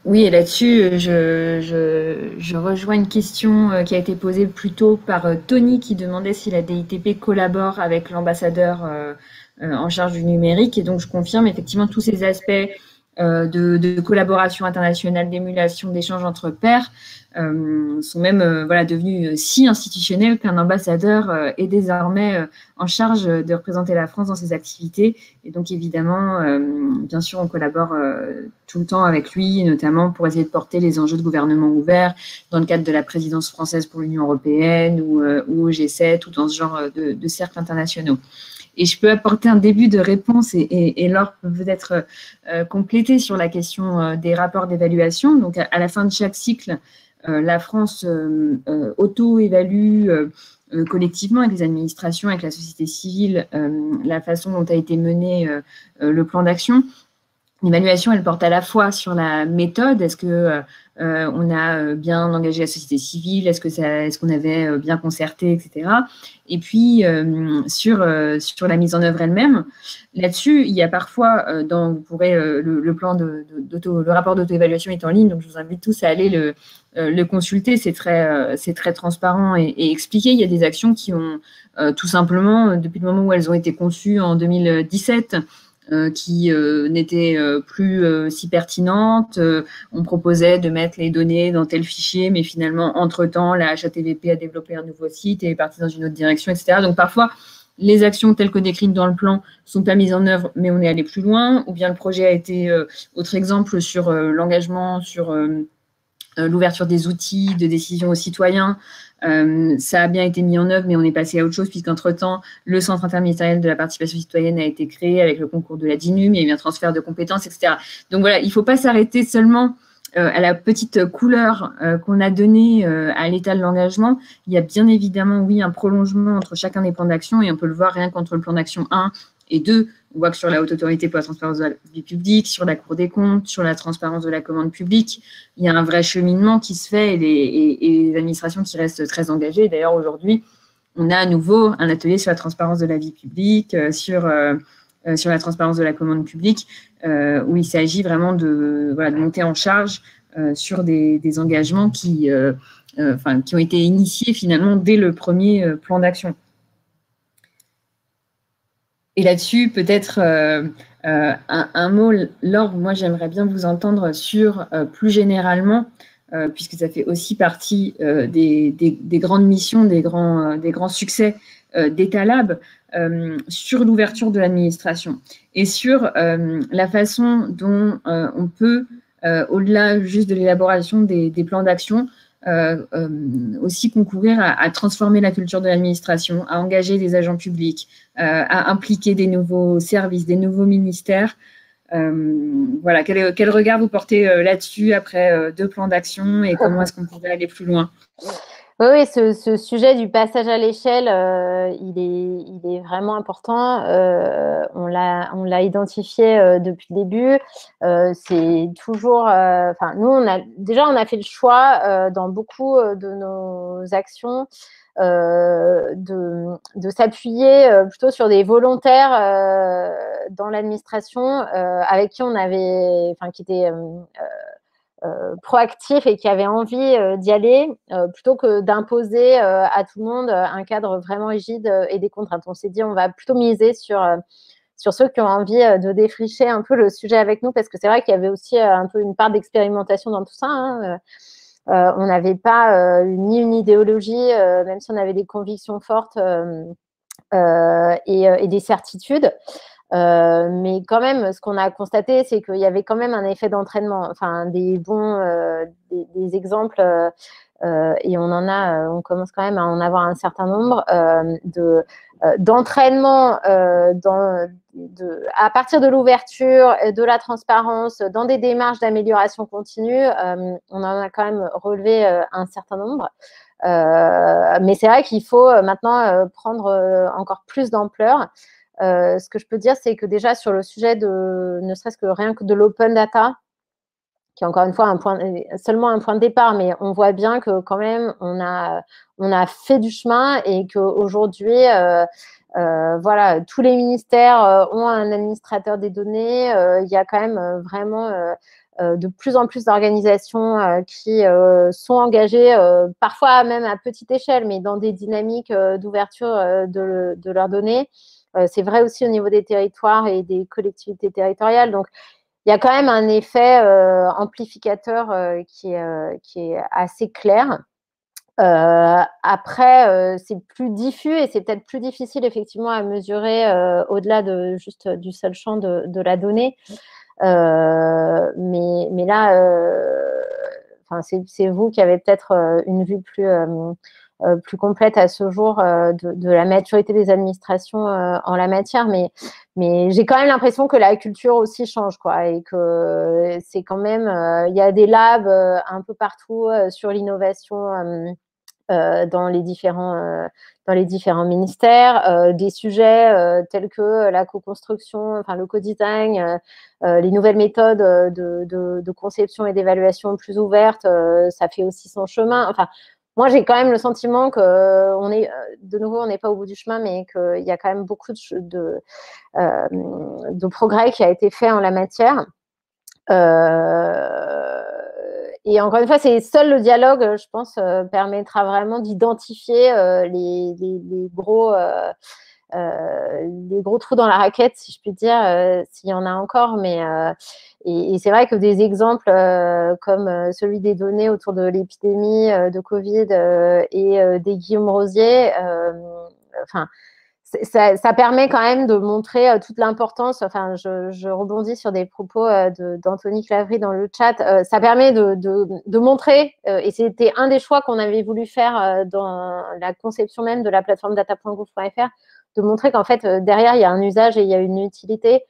Oui, et là-dessus, je rejoins une question qui a été posée plus tôt par Tony, qui demandait si la DITP collabore avec l'ambassadeur en charge du numérique. Et donc, je confirme effectivement tous ces aspects de collaboration internationale, d'émulation, d'échange entre pairs sont même devenus si institutionnels qu'un ambassadeur est désormais en charge de représenter la France dans ses activités. Et donc évidemment, bien sûr, on collabore tout le temps avec lui, notamment pour essayer de porter les enjeux de gouvernement ouvert dans le cadre de la présidence française pour l'Union européenne ou au G7 ou dans ce genre de cercles internationaux. Et je peux apporter un début de réponse et Laure peut peut-être compléter sur la question des rapports d'évaluation. Donc, à la fin de chaque cycle, la France auto-évalue collectivement avec les administrations, avec la société civile, la façon dont a été mené le plan d'action. L'évaluation, elle porte à la fois sur la méthode. Est-ce que on a bien engagé la société civile? Est-ce qu'on avait bien concerté, etc. Et puis sur la mise en œuvre elle-même. Là-dessus, il y a parfois vous pourrez le rapport d'auto-évaluation est en ligne, donc je vous invite tous à aller le consulter. C'est très transparent et expliqué. Il y a des actions qui ont tout simplement, depuis le moment où elles ont été conçues en 2017, qui n'étaient plus si pertinentes. On proposait de mettre les données dans tel fichier, mais finalement, entre-temps, la HATVP a développé un nouveau site et est partie dans une autre direction, etc. Donc, parfois, les actions telles que décrites dans le plan ne sont pas mises en œuvre, mais on est allé plus loin. Ou bien le projet a été, autre exemple, sur l'engagement, sur l'ouverture des outils de décision aux citoyens. Ça a bien été mis en œuvre, mais on est passé à autre chose, puisqu'entre-temps, le Centre interministériel de la participation citoyenne a été créé avec le concours de la DINUM, il y a eu un transfert de compétences, etc. Donc voilà, il ne faut pas s'arrêter seulement à la petite couleur qu'on a donnée à l'état de l'engagement. Il y a bien évidemment, oui, un prolongement entre chacun des plans d'action, et on peut le voir rien qu'entre le plan d'action 1 et 2. On voit que sur la Haute Autorité pour la transparence de la vie publique, sur la Cour des comptes, sur la transparence de la commande publique, il y a un vrai cheminement qui se fait et les administrations qui restent très engagées. D'ailleurs, aujourd'hui, on a à nouveau un atelier sur la transparence de la vie publique, sur la transparence de la commande publique, où il s'agit vraiment de monter en charge sur des engagements qui ont été initiés finalement dès le premier plan d'action. Et là-dessus, peut-être un mot, Laure, moi j'aimerais bien vous entendre sur plus généralement, puisque ça fait aussi partie des grandes missions, des grands succès d'État Lab, sur l'ouverture de l'administration et sur la façon dont on peut au-delà juste de l'élaboration des plans d'action, aussi concourir à transformer la culture de l'administration, à engager des agents publics, à impliquer des nouveaux services, des nouveaux ministères. Voilà, quel regard vous portez là-dessus après 2 plans d'action et comment est-ce qu'on pourrait aller plus loin? Oui, ce sujet du passage à l'échelle, il est vraiment important. On l'a identifié depuis le début. C'est toujours, enfin, nous, on a fait le choix dans beaucoup de nos actions de s'appuyer plutôt sur des volontaires dans l'administration avec qui on avait, enfin, qui étaient proactifs et qui avaient envie d'y aller, plutôt que d'imposer à tout le monde un cadre vraiment rigide et des contraintes. On s'est dit, on va plutôt miser sur ceux qui ont envie de défricher un peu le sujet avec nous, parce que c'est vrai qu'il y avait aussi un peu une part d'expérimentation dans tout ça. Hein. On n'avait pas ni une idéologie, même si on avait des convictions fortes et des certitudes. Mais quand même, ce qu'on a constaté, c'est qu'il y avait quand même un effet d'entraînement, enfin des bons des exemples, et on commence quand même à en avoir un certain nombre d'entraînement à partir de l'ouverture, de la transparence, dans des démarches d'amélioration continue. On en a quand même relevé un certain nombre. Mais c'est vrai qu'il faut maintenant prendre encore plus d'ampleur. Ce que je peux dire, c'est que déjà sur le sujet ne serait-ce que rien que de l'open data, qui est encore une fois seulement un point de départ, mais on voit bien que quand même on a fait du chemin et qu'aujourd'hui, voilà, tous les ministères ont un administrateur des données. Il y a quand même vraiment de plus en plus d'organisations qui sont engagées, parfois même à petite échelle, mais dans des dynamiques d'ouverture de leurs données. C'est vrai aussi au niveau des territoires et des collectivités territoriales. Donc, il y a quand même un effet amplificateur qui est assez clair. Après, c'est plus diffus et c'est peut-être plus difficile effectivement à mesurer au-delà de juste du seul champ de la donnée. Mais là, c'est vous qui avez peut-être une vue plus complète à ce jour de la maturité des administrations en la matière, mais j'ai quand même l'impression que la culture aussi change, quoi, et que c'est quand même, il y a des labs un peu partout sur l'innovation dans les différents ministères, des sujets tels que la co-construction, enfin le co-design, les nouvelles méthodes de conception et d'évaluation plus ouvertes, ça fait aussi son chemin. Enfin, moi, j'ai quand même le sentiment que de nouveau, on n'est pas au bout du chemin, mais qu'il y a quand même beaucoup de progrès qui a été fait en la matière. Et encore une fois, c'est seul le dialogue, je pense, permettra vraiment d'identifier les gros trous dans la raquette, si je puis dire, s'il y en a encore. Mais et c'est vrai que des exemples comme celui des données autour de l'épidémie de Covid et des Guillaume Rosier, enfin, ça permet quand même de montrer toute l'importance. Enfin, je rebondis sur des propos d'Anthony Clavry dans le chat. Ça permet de montrer, et c'était un des choix qu'on avait voulu faire dans la conception même de la plateforme data.gouv.fr, de montrer qu'en fait, derrière, il y a un usage et il y a une utilité.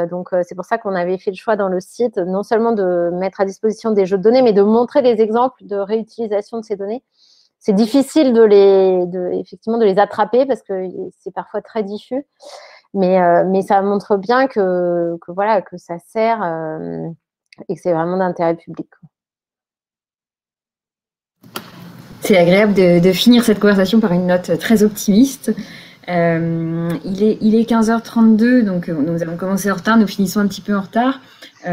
Donc, c'est pour ça qu'on avait fait le choix dans le site, non seulement de mettre à disposition des jeux de données, mais de montrer des exemples de réutilisation de ces données. C'est difficile effectivement de les attraper parce que c'est parfois très diffus, mais ça montre bien que voilà, que ça sert et que c'est vraiment d'intérêt public. C'est agréable de finir cette conversation par une note très optimiste. Il est 15h32, donc nous avons commencé en retard, nous finissons un petit peu en retard. Il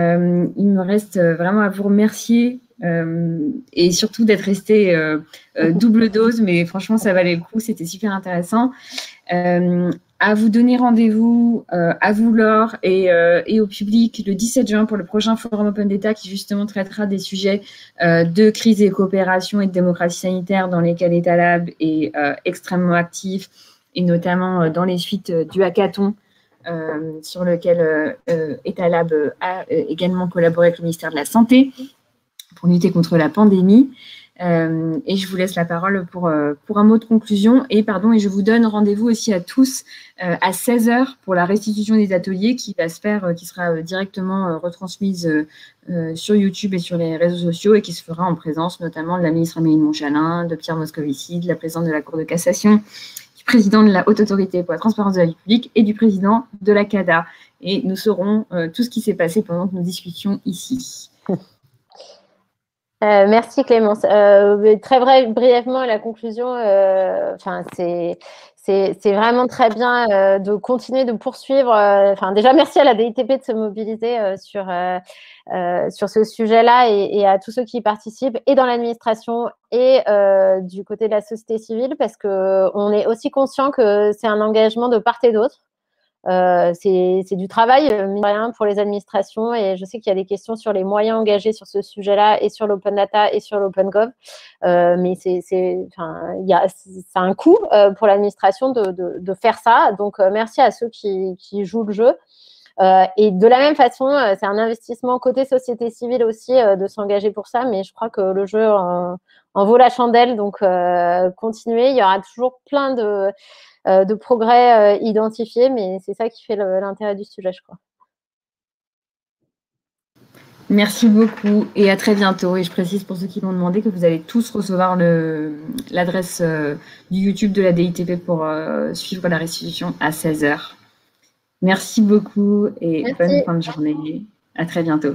me reste vraiment à vous remercier et surtout d'être resté double dose, mais franchement ça valait le coup, c'était super intéressant. À vous donner rendez-vous, à vous Laure et au public le 17 juin pour le prochain forum Open Data qui justement traitera des sujets de crise et coopération et de démocratie sanitaire dans lesquels Etalab est extrêmement actif, et notamment dans les suites du hackathon sur lequel Etalab a également collaboré avec le ministère de la Santé pour lutter contre la pandémie. Et je vous laisse la parole pour un mot de conclusion. Et je vous donne rendez-vous aussi à tous à 16h pour la restitution des ateliers qui va se faire, qui sera directement retransmise sur YouTube et sur les réseaux sociaux et qui se fera en présence notamment de la ministre Amélie de Montchalin, de Pierre Moscovici, de la présidente de la Cour de cassation, du président de la Haute Autorité pour la transparence de la vie publique et du président de la CADA. Et nous saurons tout ce qui s'est passé pendant que nous discutions ici. Merci Clémence. Très brièvement, la conclusion, c'est vraiment très bien de continuer de poursuivre. Déjà, merci à la DITP de se mobiliser sur ce sujet-là et à tous ceux qui y participent, et dans l'administration et du côté de la société civile, parce qu'on est aussi conscient que c'est un engagement de part et d'autre. C'est du travail, mine de rien, pour les administrations, et je sais qu'il y a des questions sur les moyens engagés sur ce sujet-là, et sur l'open data et sur l'open gov, mais c'est un coût pour l'administration de faire ça. Donc merci à ceux qui jouent le jeu. Et de la même façon, c'est un investissement côté société civile aussi de s'engager pour ça, mais je crois que le jeu en vaut la chandelle, donc continuez, il y aura toujours plein de progrès identifiés, mais c'est ça qui fait l'intérêt du sujet, je crois. Merci beaucoup et à très bientôt. Et je précise pour ceux qui m'ont demandé que vous allez tous recevoir l'adresse du YouTube de la DITP pour suivre la restitution à 16h. Merci beaucoup et bonne fin de journée. À très bientôt.